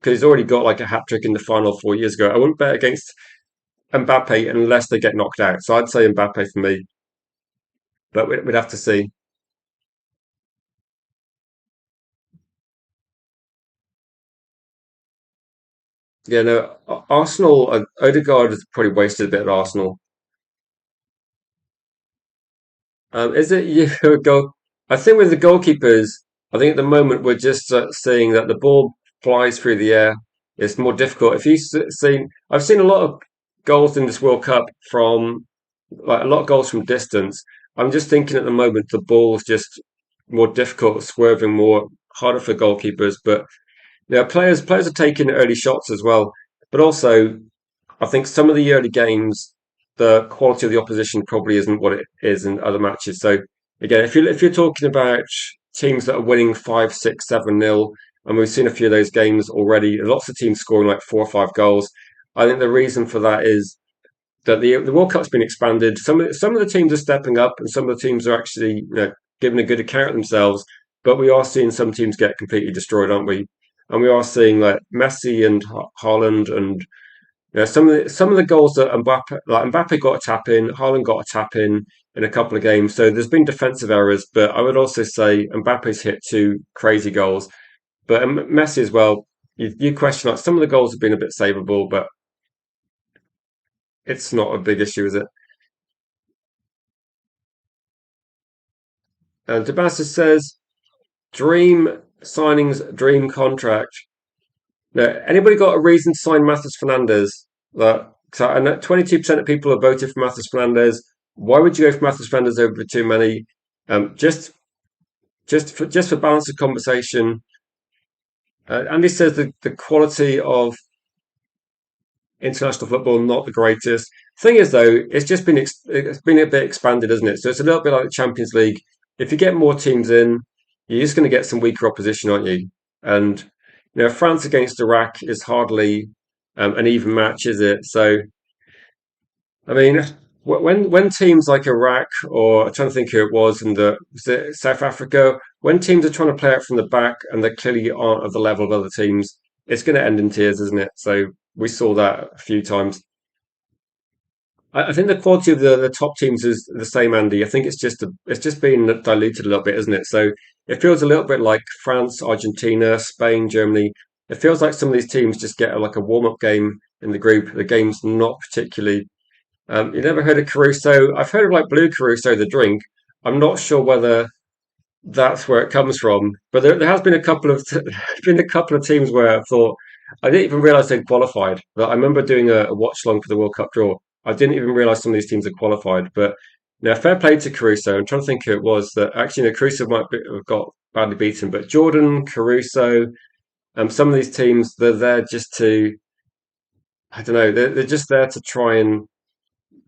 because he's already got like a hat trick in the final 4 years ago. I wouldn't bet against Mbappe unless they get knocked out. So I'd say Mbappe for me, but we'd have to see. Yeah, no, Arsenal, Odegaard has probably wasted a bit at Arsenal. Is it you go? I think with the goalkeepers, I think at the moment we're just seeing that the ball flies through the air. It's more difficult. If you've seen, I've seen a lot of goals in this World Cup from like a lot of goals from distance. I'm just thinking at the moment the ball's just more difficult, swerving more, harder for goalkeepers. But yeah, players are taking early shots as well. But also I think some of the early games, the quality of the opposition probably isn't what it is in other matches. So again, if you're talking about teams that are winning 5, 6, 7-0, and we've seen a few of those games already, lots of teams scoring like 4 or 5 goals. I think the reason for that is that the World Cup's been expanded. Some of the teams are stepping up, and some of the teams are actually giving a good account of themselves. But we are seeing some teams get completely destroyed, aren't we? And we are seeing like Messi and Haaland and some of the goals that Mbappe got a tap in, Haaland got a tap in a couple of games. So there's been defensive errors, but I would also say Mbappe's hit 2 crazy goals. But Messi as well. You question like some of the goals have been a bit savable, but it's not a big issue, is it? And Debasa says, "Dream signings, dream contract." Now, anybody got a reason to sign Matheus Fernandes? That so I know 22% of people have voted for Matheus Fernandes. Why would you go for Matheus Fernandes over too many? Just for balance of conversation. Andy says the quality of international football not the greatest. Thing is, though, it's been a bit expanded, isn't it? So it's a little bit like the Champions League. If you get more teams in, you're just going to get some weaker opposition, aren't you? And France against Iraq is hardly an even match, is it? So I mean, when teams like Iraq or I'm trying to think who it was was it South Africa, when teams are trying to play out from the back and they clearly aren't of the level of other teams, it's going to end in tears, isn't it? So we saw that a few times. I think the quality of the top teams is the same, Andy. I think it's just been diluted a little bit, isn't it? So it feels a little bit like France, Argentina, Spain, Germany. It feels like some of these teams just get like a warm up game in the group. The game's not particularly. You never heard of Caruso? I've heard of like Blue Caruso, the drink. I'm not sure whether that's where it comes from, but there has been a couple of been a couple of teams where I thought I didn't even realize they'd qualified. But I remember doing a watch long for the World Cup draw. I didn't even realize some of these teams had qualified. But fair play to Caruso. I'm trying to think who it was that actually, Caruso have got badly beaten, but Jordan, Caruso, some of these teams they're there just to I don't know they're just there to try and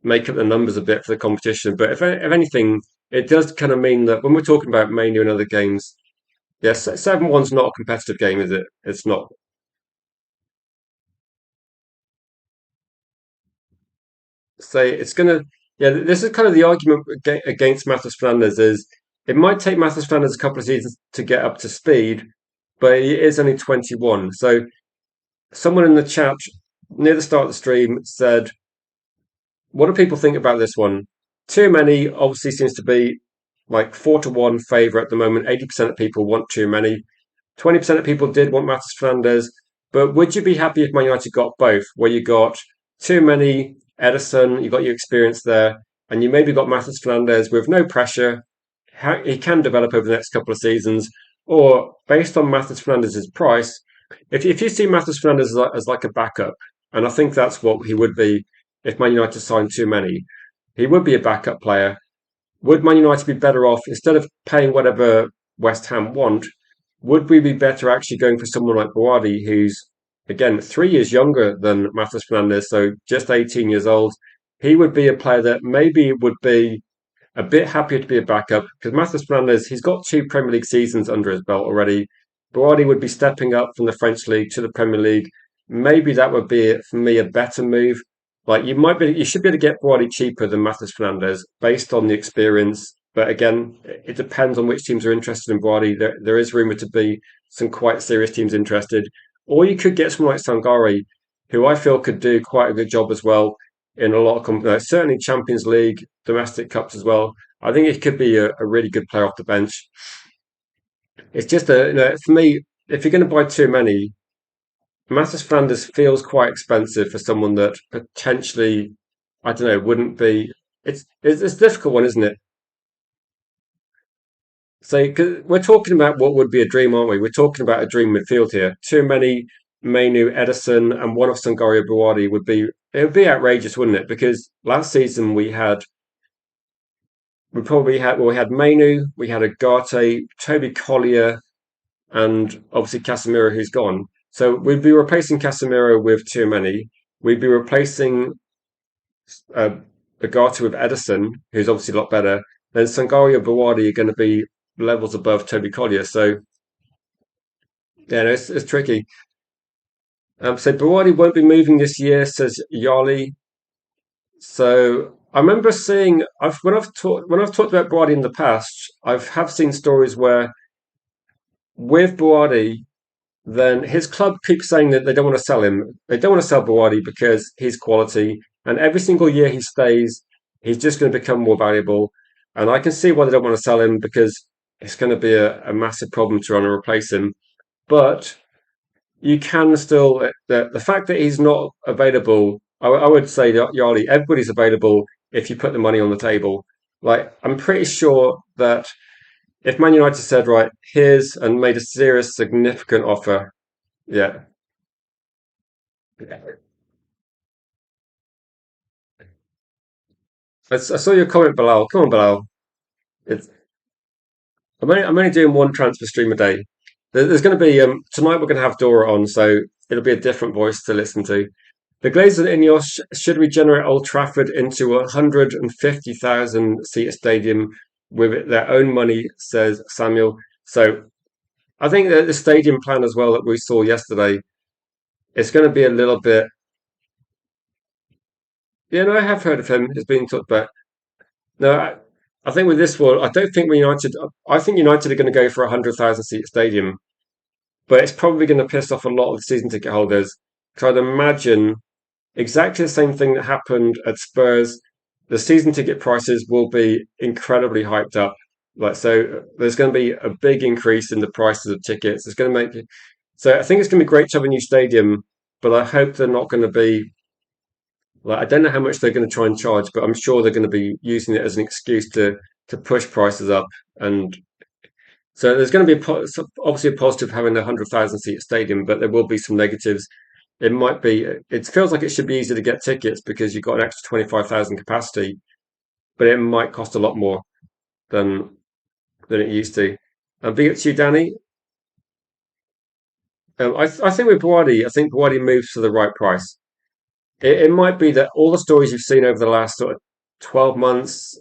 make up the numbers a bit for the competition. But if anything, it does kind of mean that when we're talking about Mania and other games, yes, 7-1's not a competitive game, is it? It's not. Say it's gonna. Yeah, this is kind of the argument against Matheus Fernandes is it might take Matheus Fernandes a couple of seasons to get up to speed, but he is only 21. So someone in the chat near the start of the stream said, "What do people think about this one?" Too many obviously seems to be like 4-1 favourite at the moment. 80% of people want too many. 20% of people did want Matheus Fernandes, but would you be happy if Man United got both, where you got too many Edison, you got your experience there, and you maybe got Matheus Fernandes with no pressure. He can develop over the next couple of seasons, or based on Matheus Fernandes' price, if you see Matheus Fernandes as like a backup, and I think that's what he would be if Man United signed too many, he would be a backup player. Would Man United be better off instead of paying whatever West Ham want? Would we be better actually going for someone like Boadi, who's again 3 years younger than Matheus Fernandes, so just 18 years old? He would be a player that maybe would be a bit happier to be a backup because Matheus Fernandes, he's got two Premier League seasons under his belt already. Boadi would be stepping up from the French League to the Premier League. Maybe that would be, for me, a better move. Like you should be able to get Boadi cheaper than Matheus Fernandes based on the experience. But again, it depends on which teams are interested in Boadi. There is rumour to be some quite serious teams interested. Or you could get someone like Sangare, who I feel could do quite a good job as well in a lot of certainly Champions League, domestic cups as well. I think he could be a really good player off the bench. It's just for me, if you're going to buy too many, Matheus Fernandes feels quite expensive for someone that potentially, I don't know, wouldn't be. It's a difficult one, isn't it? So, cause we're talking about what would be a dream, aren't we? We're talking about a dream midfield here. Too many Mainu, Edison, and one of Sangario Buwadi would be outrageous, wouldn't it? Because last season we had Mainu, we had Agate, Toby Collier, and obviously Casemiro, who's gone. So we'd be replacing Casemiro with too many. We'd be replacing uh, Agate with Edison, who's obviously a lot better. Then Sangario Buwadi are going to be levels above Toby Collier. So yeah, no, it's tricky. So Buwadi won't be moving this year, says Yali. So I remember seeing when I've talked about Buwadi in the past, have seen stories where with Buwadi, then his club keeps saying that they don't want to sell him. They don't want to sell Buwadi because he's quality, and every single year he stays, he's just going to become more valuable. And I can see why they don't want to sell him because it's going to be a massive problem to try and replace him. But you can still the fact that he's not available. I would say that Yali, everybody's available if you put the money on the table. Like I'm pretty sure that if Man United said, right, here's and made a serious, significant offer, yeah. I saw your comment, Bilal. Come on, Bilal. It's, I'm only doing one transfer stream a day. There's going to be tonight. We're going to have Dora on, so it'll be a different voice to listen to. The Glazers and Ineos should regenerate Old Trafford into a 150,000 seat stadium with their own money, says Samuel. So I think that the stadium plan as well that we saw yesterday, it's going to be a little bit. Yeah, no, I have heard of him. It's been talked about. No, I think with this one, I don't think United. I think United are going to go for a 100,000 seat stadium, but it's probably going to piss off a lot of the season ticket holders. Because I'd imagine exactly the same thing that happened at Spurs. The season ticket prices will be incredibly hyped up. Like so, there's going to be a big increase in the prices of tickets. It's going to make it. So I think it's going to be great to have a new stadium, but I hope they're not going to be like I don't know how much they're going to try and charge, but I'm sure they're going to be using it as an excuse to push prices up. And so there's going to be obviously a positive having a 100,000 seat stadium, but there will be some negatives. It might be. It feels like it should be easy to get tickets because you've got an extra 25,000 capacity, but it might cost a lot more than it used to. And be it to you, Danny. I think with Buwadi, I think Buwadi moves to the right price. It might be that all the stories you've seen over the last sort of 12 months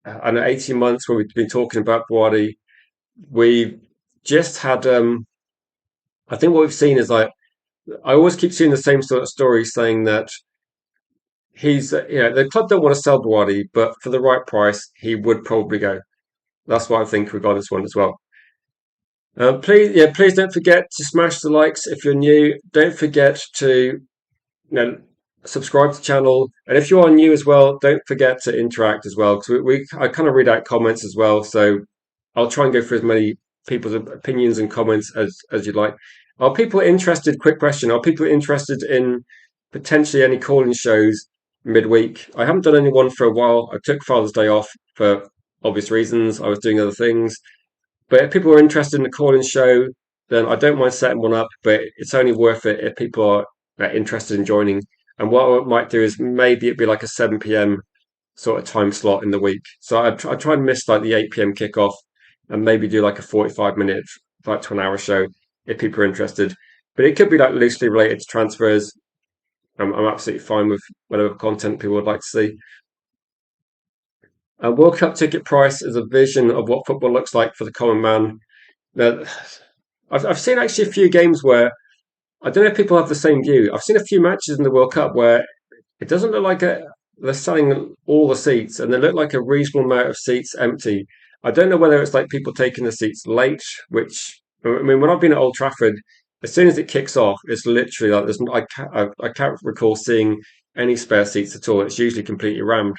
and 18 months when we've been talking about Buwadi, we've just had, I think what we've seen is like, I always keep seeing the same sort of story saying that the club don't want to sell Buwadi, but for the right price, he would probably go. That's what I think regarding this one as well. Please don't forget to smash the likes if you're new. Don't forget to know, subscribe to the channel. And if you are new as well, don't forget to interact as well because I kind of read out comments as well. So I'll try and go through as many people's opinions and comments as you'd like. Are people interested? Quick question: are people interested in potentially any calling shows midweek. I haven't done anyone for a while. I took Father's Day off for obvious reasons. I was doing other things. But if people are interested in the call-in show, then I don't mind setting one up, but it's only worth it if people are interested in joining. And what I might do is maybe it'd be like a 7 p.m. sort of time slot in the week. So I try and miss like the 8 p.m. kickoff and maybe do like a 45 minute, like to an hour show if people are interested. But it could be like loosely related to transfers. I'm absolutely fine with whatever content people would like to see. A World Cup ticket price is a vision of what football looks like for the common man. Now, I've seen actually a few games where I don't know if people have the same view. I've seen a few matches in the World Cup where it doesn't look like they're selling all the seats, and they look like a reasonable amount of seats empty. I don't know whether it's like people taking the seats late, which I mean, when I've been at Old Trafford, as soon as it kicks off, it's literally like I can't recall seeing any spare seats at all. It's usually completely rammed.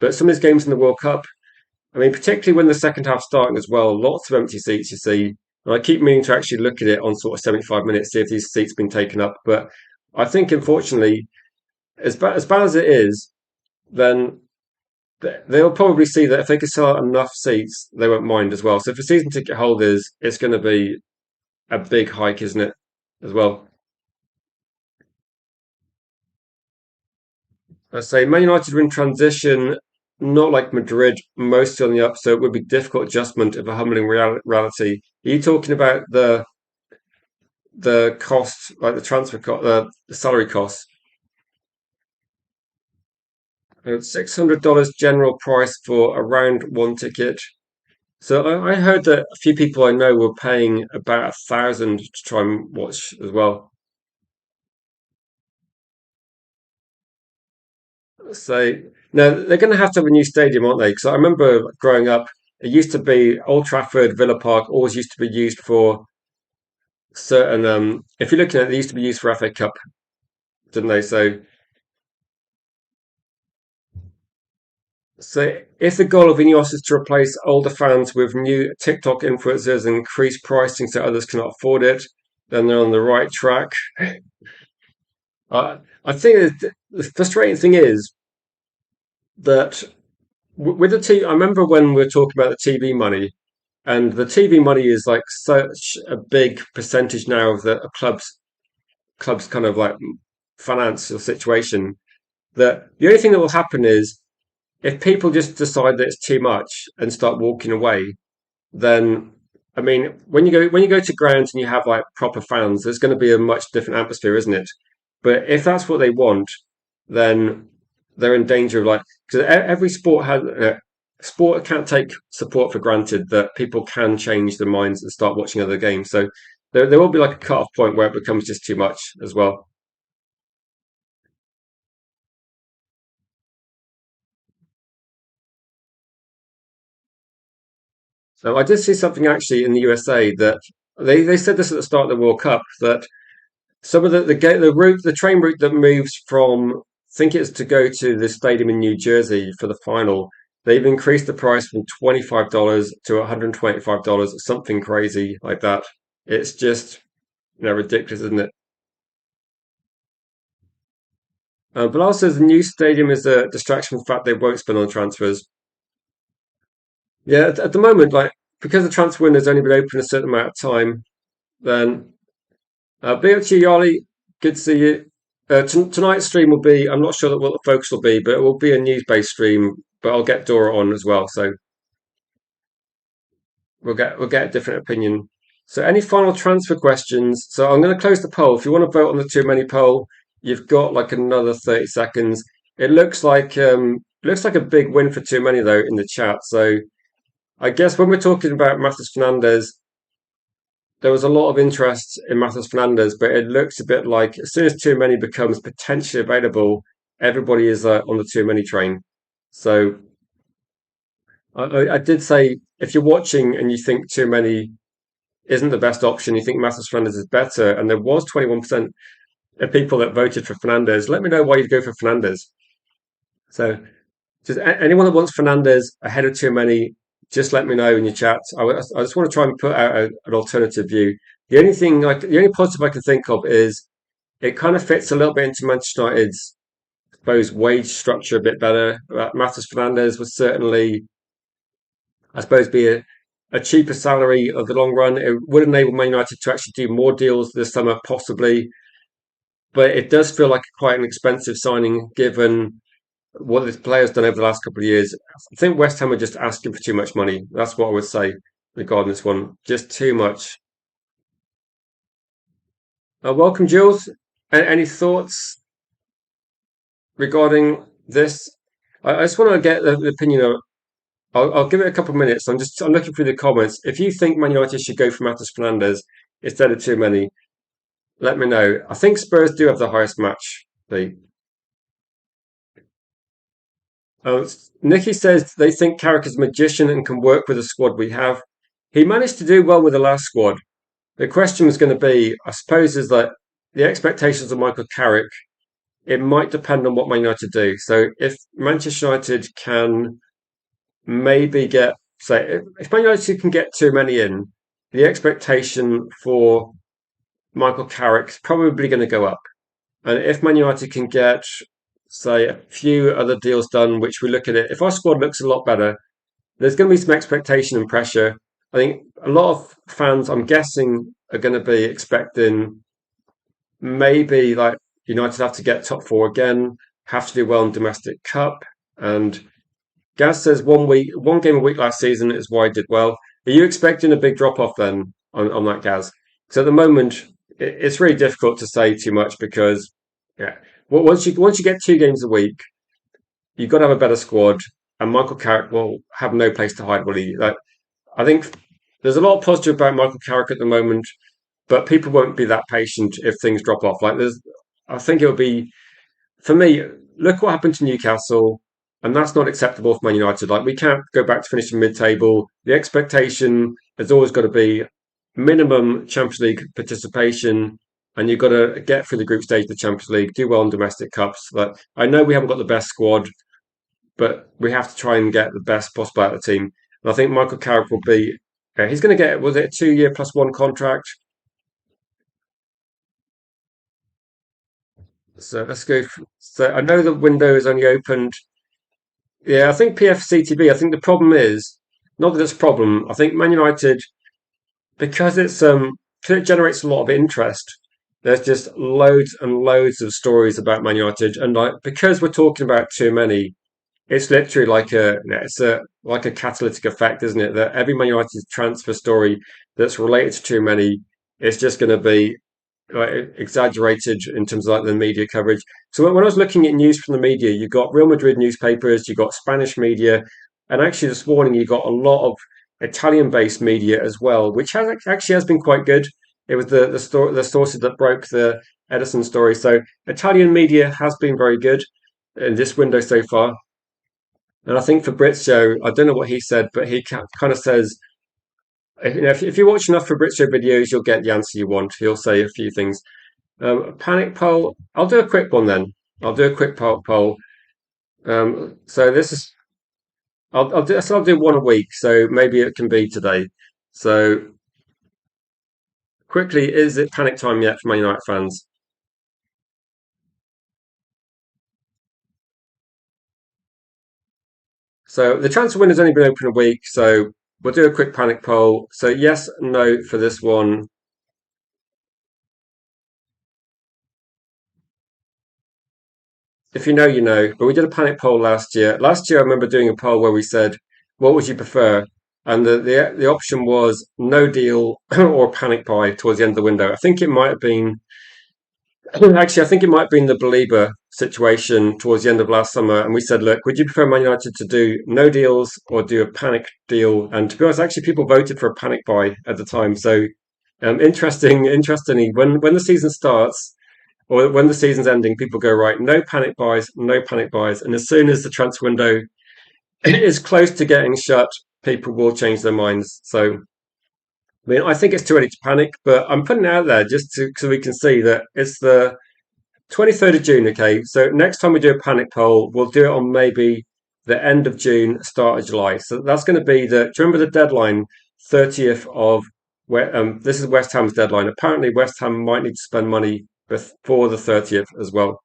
But some of these games in the World Cup, I mean, particularly when the second half's starting as well, lots of empty seats you see. And I keep meaning to actually look at it on sort of 75 minutes, see if these seats have been taken up. But I think, unfortunately, as bad as it is, then they'll probably see that if they can sell out enough seats, they won't mind as well. So for season ticket holders, it's going to be a big hike, isn't it? As well. I say Man United are in transition, not like Madrid, mostly on the up, so it would be difficult adjustment of a humbling reality. Are you talking about the cost, like the transfer cost, the salary costs? $600 general price for a round one ticket. So I heard that a few people I know were paying about 1,000 to try and watch as well. So now they're going to have a new stadium, aren't they? Because I remember growing up, it used to be Old Trafford, Villa Park, always used to be used for certain. If you're looking at it, they used to be used for FA Cup, didn't they? So if the goal of Ineos is to replace older fans with new TikTok influencers and increase pricing so others cannot afford it, then they're on the right track. I think the frustrating thing is that with the T, I remember when we were talking about the TV money, and the TV money is like such a big percentage now of the club's kind of like financial situation that the only thing that will happen is if people just decide that it's too much and start walking away, then I mean, when you go to grounds and you have like proper fans, there's going to be a much different atmosphere, isn't it? But if that's what they want, then they're in danger of like because every sport has sport can't take support for granted that people can change their minds and start watching other games. So there will be like a cut off point where it becomes just too much as well. So I did see something actually in the USA that they said this at the start of the World Cup that some of the train route that moves from I think it's to go to the stadium in New Jersey for the final. They've increased the price from $25 to $125, something crazy like that. It's just ridiculous, isn't it? But also, the new stadium is a distraction from the fact they won't spend on transfers. Yeah, at the moment, like because the transfer window's only been open a certain amount of time, then big up to you, Yali. Good to see you. Tonight's stream will be, I'm not sure what the focus will be, but it will be a news-based stream. But I'll get Dora on as well, so we'll get a different opinion. So, any final transfer questions? So, I'm going to close the poll. If you want to vote on the too many poll, you've got like another 30 seconds. It looks like a big win for too many though in the chat. So, I guess when we're talking about Matheus Fernandes, there was a lot of interest in Matheus Fernandes, but it looks a bit like as soon as too many becomes potentially available, everybody is on the too many train. So I did say if you're watching and you think too many isn't the best option, you think Matheus Fernandes is better, and there was 21% of people that voted for Fernandes, let me know why you'd go for Fernandes. So just anyone that wants Fernandes ahead of too many, just let me know in your chat. I just want to try and put out an alternative view. The only positive I can think of is it kind of fits a little bit into Manchester United's suppose, wage structure a bit better. Matheus Fernandes would certainly, I suppose, be a cheaper salary of the long run. It would enable Man United to actually do more deals this summer, possibly, but it does feel like quite an expensive signing given what this player's done over the last couple of years. I think West Ham are just asking for too much money. That's what I would say regarding this one. Just too much. Welcome, Jules. Any thoughts regarding this? I just want to get the opinion of. I'll give it a couple of minutes. I'm looking through the comments. If you think Man United should go for Matheus Fernandes instead of too many, let me know. I think Spurs do have the highest match. Uh, Nicky says they think Carrick is a magician and can work with the squad we have. He managed to do well with the last squad. The question was going to be, I suppose, is that the expectations of Michael Carrick, it might depend on what Man United do. So if Manchester United can maybe get, say, if Man United can get too many in, the expectation for Michael Carrick's probably going to go up. And if Man United can get, say, a few other deals done, which we look at it, if our squad looks a lot better, there's going to be some expectation and pressure. I think a lot of fans, I'm guessing, are going to be expecting maybe like United have to get top four again, have to do well in domestic cup. And Gaz says 1 week, one game a week last season is why I did well. Are you expecting a big drop off then on that, Gaz? So at the moment, it's really difficult to say too much because yeah, well, once you get 2 games a week, you've got to have a better squad, and Michael Carrick will have no place to hide. Will he? Like, I think there's a lot of positive about Michael Carrick at the moment, but people won't be that patient if things drop off. I think it would be for me. Look what happened to Newcastle, and that's not acceptable for Man United. Like we can't go back to finishing mid-table. The expectation has always got to be minimum Champions League participation, and you've got to get through the group stage of the Champions League, do well in domestic cups. Like I know we haven't got the best squad, but we have to try and get the best possible out of the team. And I think Michael Carrick will be. He's going to get, was it a 2 year plus one contract? So let's go. So I know the window is only opened. Yeah, I think PFCTV. I think the problem is not that it's a problem. I think Man United, because because it generates a lot of interest. There's just loads and loads of stories about Man United, and like because we're talking about too many, it's literally like a catalytic effect, isn't it? That every Man United transfer story that's related to too many is just going to be like exaggerated in terms of like the media coverage. So when I was looking at news from the media, you got Real Madrid newspapers, you got Spanish media, and actually this morning you got a lot of Italian-based media as well, which has been quite good. It was the sources that broke the Edison story. So Italian media has been very good in this window so far. And I think Fabrizio, I don't know what he said, but he kind of says, if you watch enough Fabrizio videos, you'll get the answer you want. He'll say a few things. Panic poll. I'll do a quick one then. I'll do a quick poll. So this is. I'll do one a week. So maybe it can be today. So quickly, is it panic time yet for Man United fans? So the transfer window's only been open a week. So we'll do a quick panic poll. So yes, no for this one. If you know, you know. But we did a panic poll last year. Last year, I remember doing a poll where we said, "What would you prefer?" And the option was no deal or panic buy towards the end of the window. I think it might have been actually. I think it might have been the Belieber situation towards the end of last summer. And we said, "Look, would you prefer Man United to do no deals or do a panic deal?" And to be honest, actually, people voted for a panic buy at the time. So interestingly, when the season starts or when the season's ending, people go, right, no panic buys, no panic buys. And as soon as the transfer window is close to getting shut, people will change their minds. So, I mean, I think it's too early to panic, but I'm putting it out there just so we can see that it's the 23rd of June, okay? So, next time we do a panic poll, we'll do it on maybe the end of June, start of July. So, that's going to be do you remember the deadline, 30th of where this is West Ham's deadline. Apparently, West Ham might need to spend money before the 30th as well.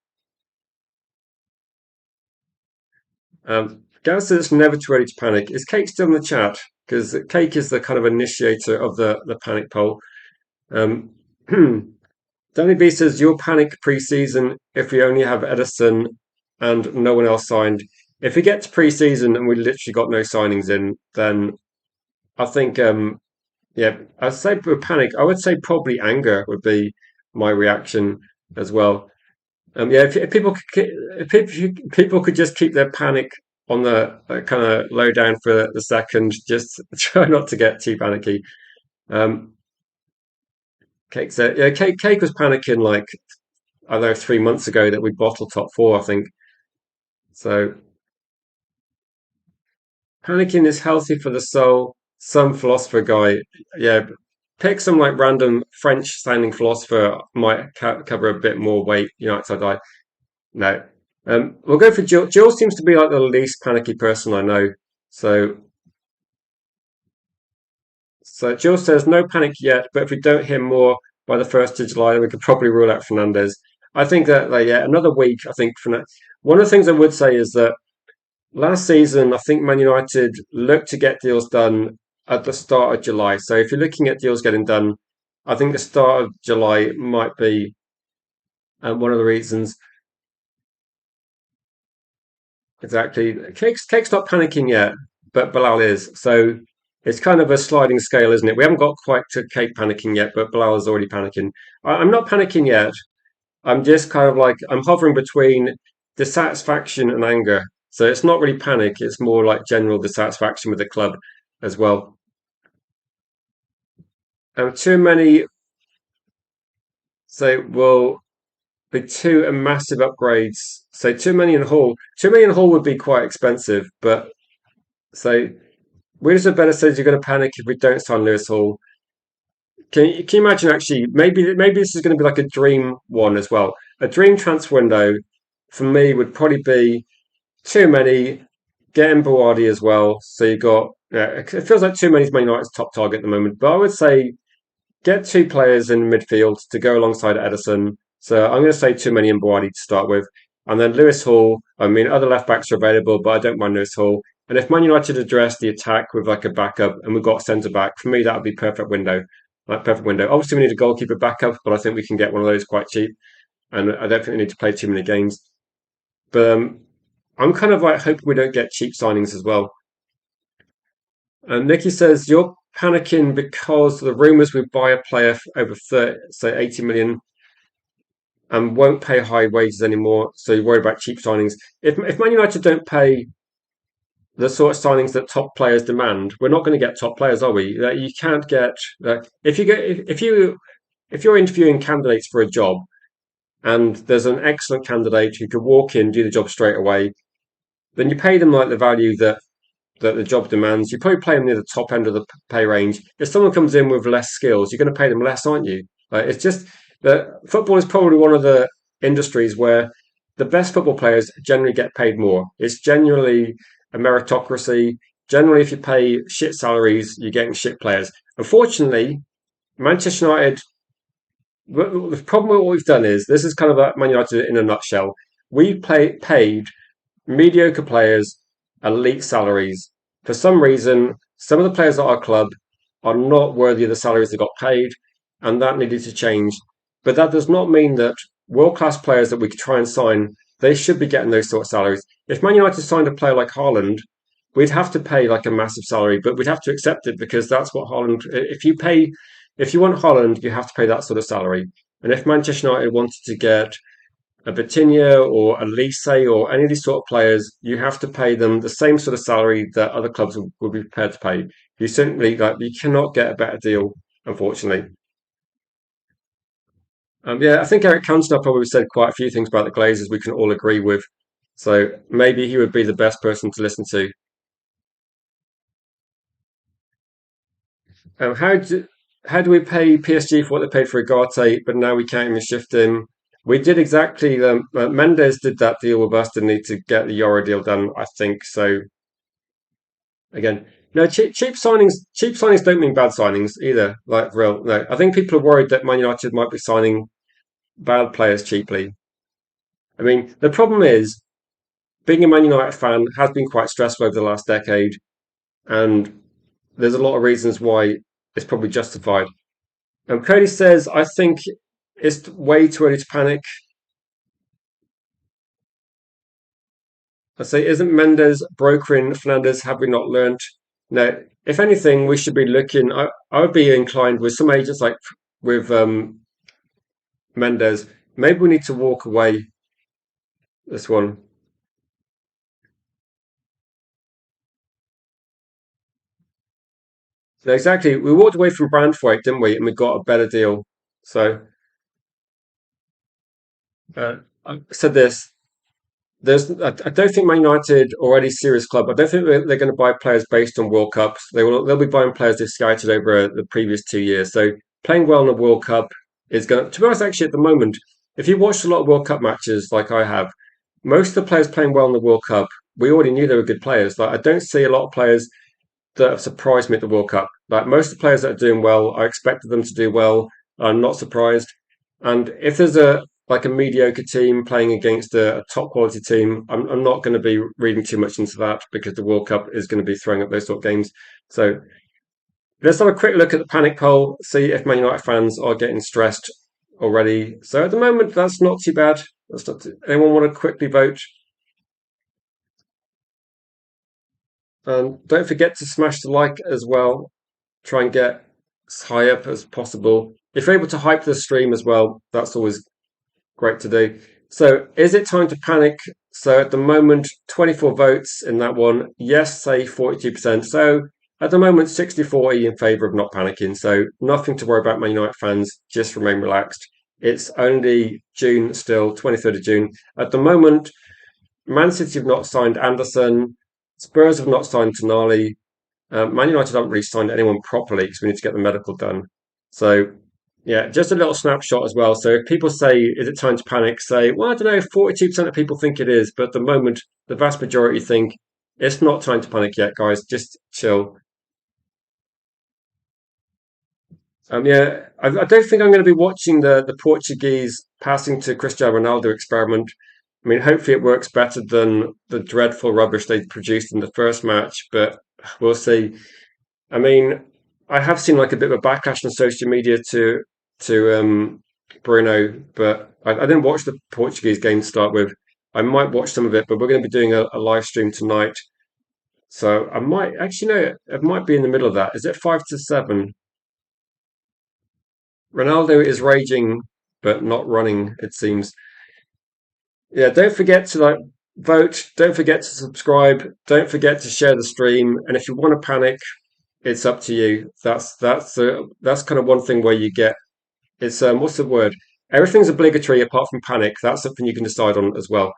Gareth says it's never too early to panic. Is Cake still in the chat? Because Cake is the kind of initiator of the panic poll. Um, Danny B says you'll panic pre-season if we only have Edison and no one else signed. If we get to pre-season and we literally got no signings in, then I think yeah, I'd say for panic. I would say probably anger would be my reaction as well. Yeah, if people if people could just keep their panic on the kind of low down for the second, just try not to get too panicky. Um, Cake said, yeah, Cake was panicking like I don't know 3 months ago that we bottled top four, I think. So panicking is healthy for the soul. Some philosopher guy, yeah, pick some like random French sounding philosopher might cover a bit more weight. You know, outside I no. We'll go for Jill. Jill seems to be like the least panicky person I know. So, so Jill says no panic yet, but if we don't hear more by the 1st of July, then we could probably rule out Fernandez. I think that like yeah, another week. I think one of the things I would say is that last season, I think Man United looked to get deals done at the start of July. So if you're looking at deals getting done, I think the start of July might be one of the reasons. Exactly. Cake's not panicking yet, but Bilal is. So it's kind of a sliding scale, isn't it? We haven't got quite to Cake panicking yet, but Bilal is already panicking. I'm not panicking yet. I'm just kind of like I'm hovering between dissatisfaction and anger. So it's not really panic, it's more like general dissatisfaction with the club as well. Too many say will be too massive upgrades. So too many in Hall would be quite expensive, but so Readers of Better says you're going to panic if we don't sign Lewis Hall. Can you imagine actually? Maybe this is going to be like a dream one as well. A dream transfer window for me would probably be too many. Getting Bawardi as well. So you got yeah, it feels like too many is Man United's top target at the moment. But I would say get two players in midfield to go alongside Edison. So I'm going to say too many in Bawardi to start with. And then Lewis Hall. I mean, other left backs are available, but I don't mind Lewis Hall. And if Man United address the attack with like a backup and we've got a centre back, for me that would be perfect window. Like perfect window. Obviously we need a goalkeeper backup, but I think we can get one of those quite cheap. And I don't think we need to play too many games. But I'm kind of like hoping we don't get cheap signings as well. And Nikki says you're panicking because the rumours we buy a player for over 30, say 80 million and won't pay high wages anymore. So you're worried about cheap signings. If Man United don't pay the sort of signings that top players demand, we're not going to get top players, are we? You can't get if you get if you're interviewing candidates for a job and there's an excellent candidate who could walk in, do the job straight away, then you pay them like the value that the job demands. You probably pay them near the top end of the pay range. If someone comes in with less skills, you're going to pay them less, aren't you? Like, it's just that football is probably one of the industries where the best football players generally get paid more. It's generally a meritocracy. Generally, if you pay shit salaries, you're getting shit players. Unfortunately, Manchester United. The problem with what we've done is this is kind of like Man United in a nutshell. Paid mediocre players elite salaries. For some reason, some of the players at our club are not worthy of the salaries they got paid, and that needed to change. But that does not mean that world class players that we could try and sign, they should be getting those sort of salaries. If Man United signed a player like Haaland, we'd have to pay like a massive salary, but we'd have to accept it because that's what Haaland. If you want Haaland, you have to pay that sort of salary. And if Manchester United wanted to get a Batinia or a Lise or any of these sort of players, you have to pay them the same sort of salary that other clubs will be prepared to pay. You simply you cannot get a better deal, unfortunately. Yeah, I think Eric Cantona probably said quite a few things about the Glazers we can all agree with. So maybe he would be the best person to listen to. Um, how do how do we pay PSG for what they paid for Ugarte, but now we can't even shift him? We did exactly. Mendes did that deal with us, didn't he, to get the Euro deal done? I think so. Again, no cheap signings. Cheap signings don't mean bad signings either. Like real, no. I think people are worried that Man United might be signing bad players cheaply. I mean, the problem is being a Man United fan has been quite stressful over the last decade, and there's a lot of reasons why it's probably justified. And Cody says, I think it's way too early to panic. I say, isn't Mendes brokering Fernandes? Have we not learnt? No. If anything, we should be looking. I would be inclined with some agents like with Mendes. Maybe we need to walk away this one. So exactly. We walked away from Brandthwaite, didn't we? And we got a better deal. So I said this. I don't think Man United are already serious club. I don't think they're going to buy players based on World Cups. They'll be buying players they've scouted over the previous 2 years. So playing well in the World Cup is going to be honest, actually, at the moment, if you watched a lot of World Cup matches like I have, most of the players playing well in the World Cup, we already knew they were good players. Like I don't see a lot of players that have surprised me at the World Cup. Like most of the players that are doing well, I expected them to do well. I'm not surprised. And if there's a mediocre team playing against a top quality team, I'm not going to be reading too much into that because the World Cup is going to be throwing up those sort of games. So let's have a quick look at the panic poll, see if Man United fans are getting stressed already. So at the moment, that's not too bad. Anyone want to quickly vote? And don't forget to smash the like as well. Try and get as high up as possible. If you're able to hype the stream as well, that's always great to do. So, is it time to panic? So, at the moment, 24 votes in that one. Yes, say 42%. So, at the moment, 60-40 in favour of not panicking. So, nothing to worry about, Man United fans. Just remain relaxed. It's only June still, 23rd of June. At the moment, Man City have not signed Anderson. Spurs have not signed Tonali. Man United haven't really signed anyone properly because we need to get the medical done. So, yeah, just a little snapshot as well. So, if people say, is it time to panic? Say, well, I don't know, 42% of people think it is. But at the moment, the vast majority think it's not time to panic yet, guys. Just chill. Yeah, I don't think I'm going to be watching the Portuguese passing to Cristiano Ronaldo experiment. I mean, hopefully it works better than the dreadful rubbish they produced in the first match, but we'll see. I mean, I have seen like a bit of a backlash on social media to Bruno, but I didn't watch the Portuguese game to start with. I might watch some of it, but we're going to be doing a live stream tonight, so I might actually no, it might be in the middle of that. Is it 5-7? Ronaldo is raging, but not running. It seems. Yeah, don't forget to like vote. Don't forget to subscribe. Don't forget to share the stream. And if you want to panic, it's up to you. That's kind of one thing where you get it's what's the word? Everything's obligatory apart from panic. That's something you can decide on as well.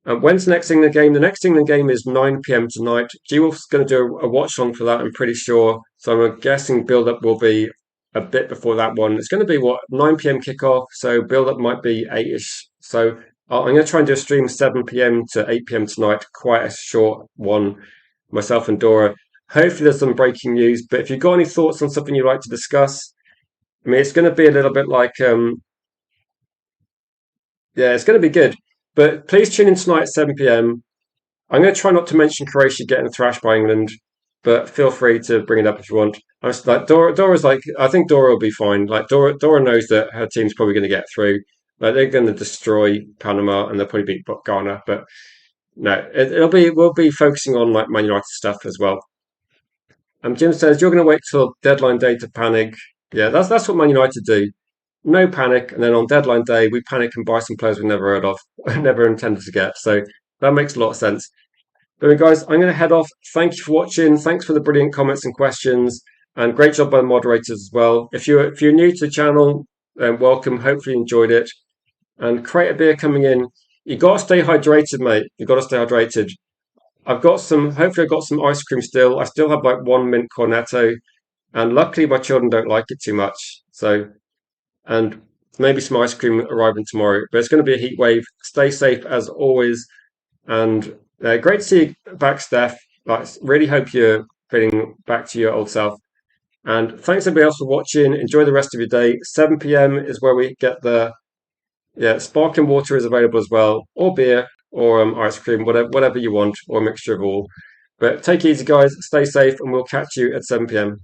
When's the next England game? The next England game is 9 p.m. tonight. G Wolf's going to do a watch on for that, I'm pretty sure. So I'm guessing build up will be a bit before that one. It's going to be what 9 p.m. kickoff, so build up might be 8ish. So I'm going to try and do a stream 7 p.m. to 8 p.m. tonight, quite a short one, myself and Dora. Hopefully there's some breaking news, but if you've got any thoughts on something you'd like to discuss, I mean, it's going to be a little bit like, yeah, it's going to be good. But please tune in tonight at 7 p.m. I'm going to try not to mention Croatia getting thrashed by England, but feel free to bring it up if you want. I was like, Dora's like, I think Dora will be fine. Like, Dora knows that her team's probably going to get through. Like, they're going to destroy Panama and they'll probably beat Ghana. But no, we'll be focusing on like Man United stuff as well. Jim says you're going to wait till deadline day to panic. Yeah, that's what Man United do. No panic, and then on deadline day we panic and buy some players we never heard of, never intended to get. So that makes a lot of sense. But guys, I'm going to head off. Thank you for watching. Thanks for the brilliant comments and questions, and great job by the moderators as well. If you're new to the channel, welcome. Hopefully you enjoyed it. And crate of beer coming in. You got to stay hydrated, mate. You got to stay hydrated. I've got some. Hopefully, I've got some ice cream still. I still have like one mint cornetto, and luckily my children don't like it too much. So, and maybe some ice cream arriving tomorrow. But it's going to be a heat wave. Stay safe as always, and great to see you back, Steph. Like, really hope you're feeling back to your old self. And thanks everybody else for watching. Enjoy the rest of your day. 7 p.m. is where we get the sparkling water is available as well, or beer. or ice cream, whatever you want, or a mixture of all. But take it easy, guys. Stay safe, and we'll catch you at 7 p.m.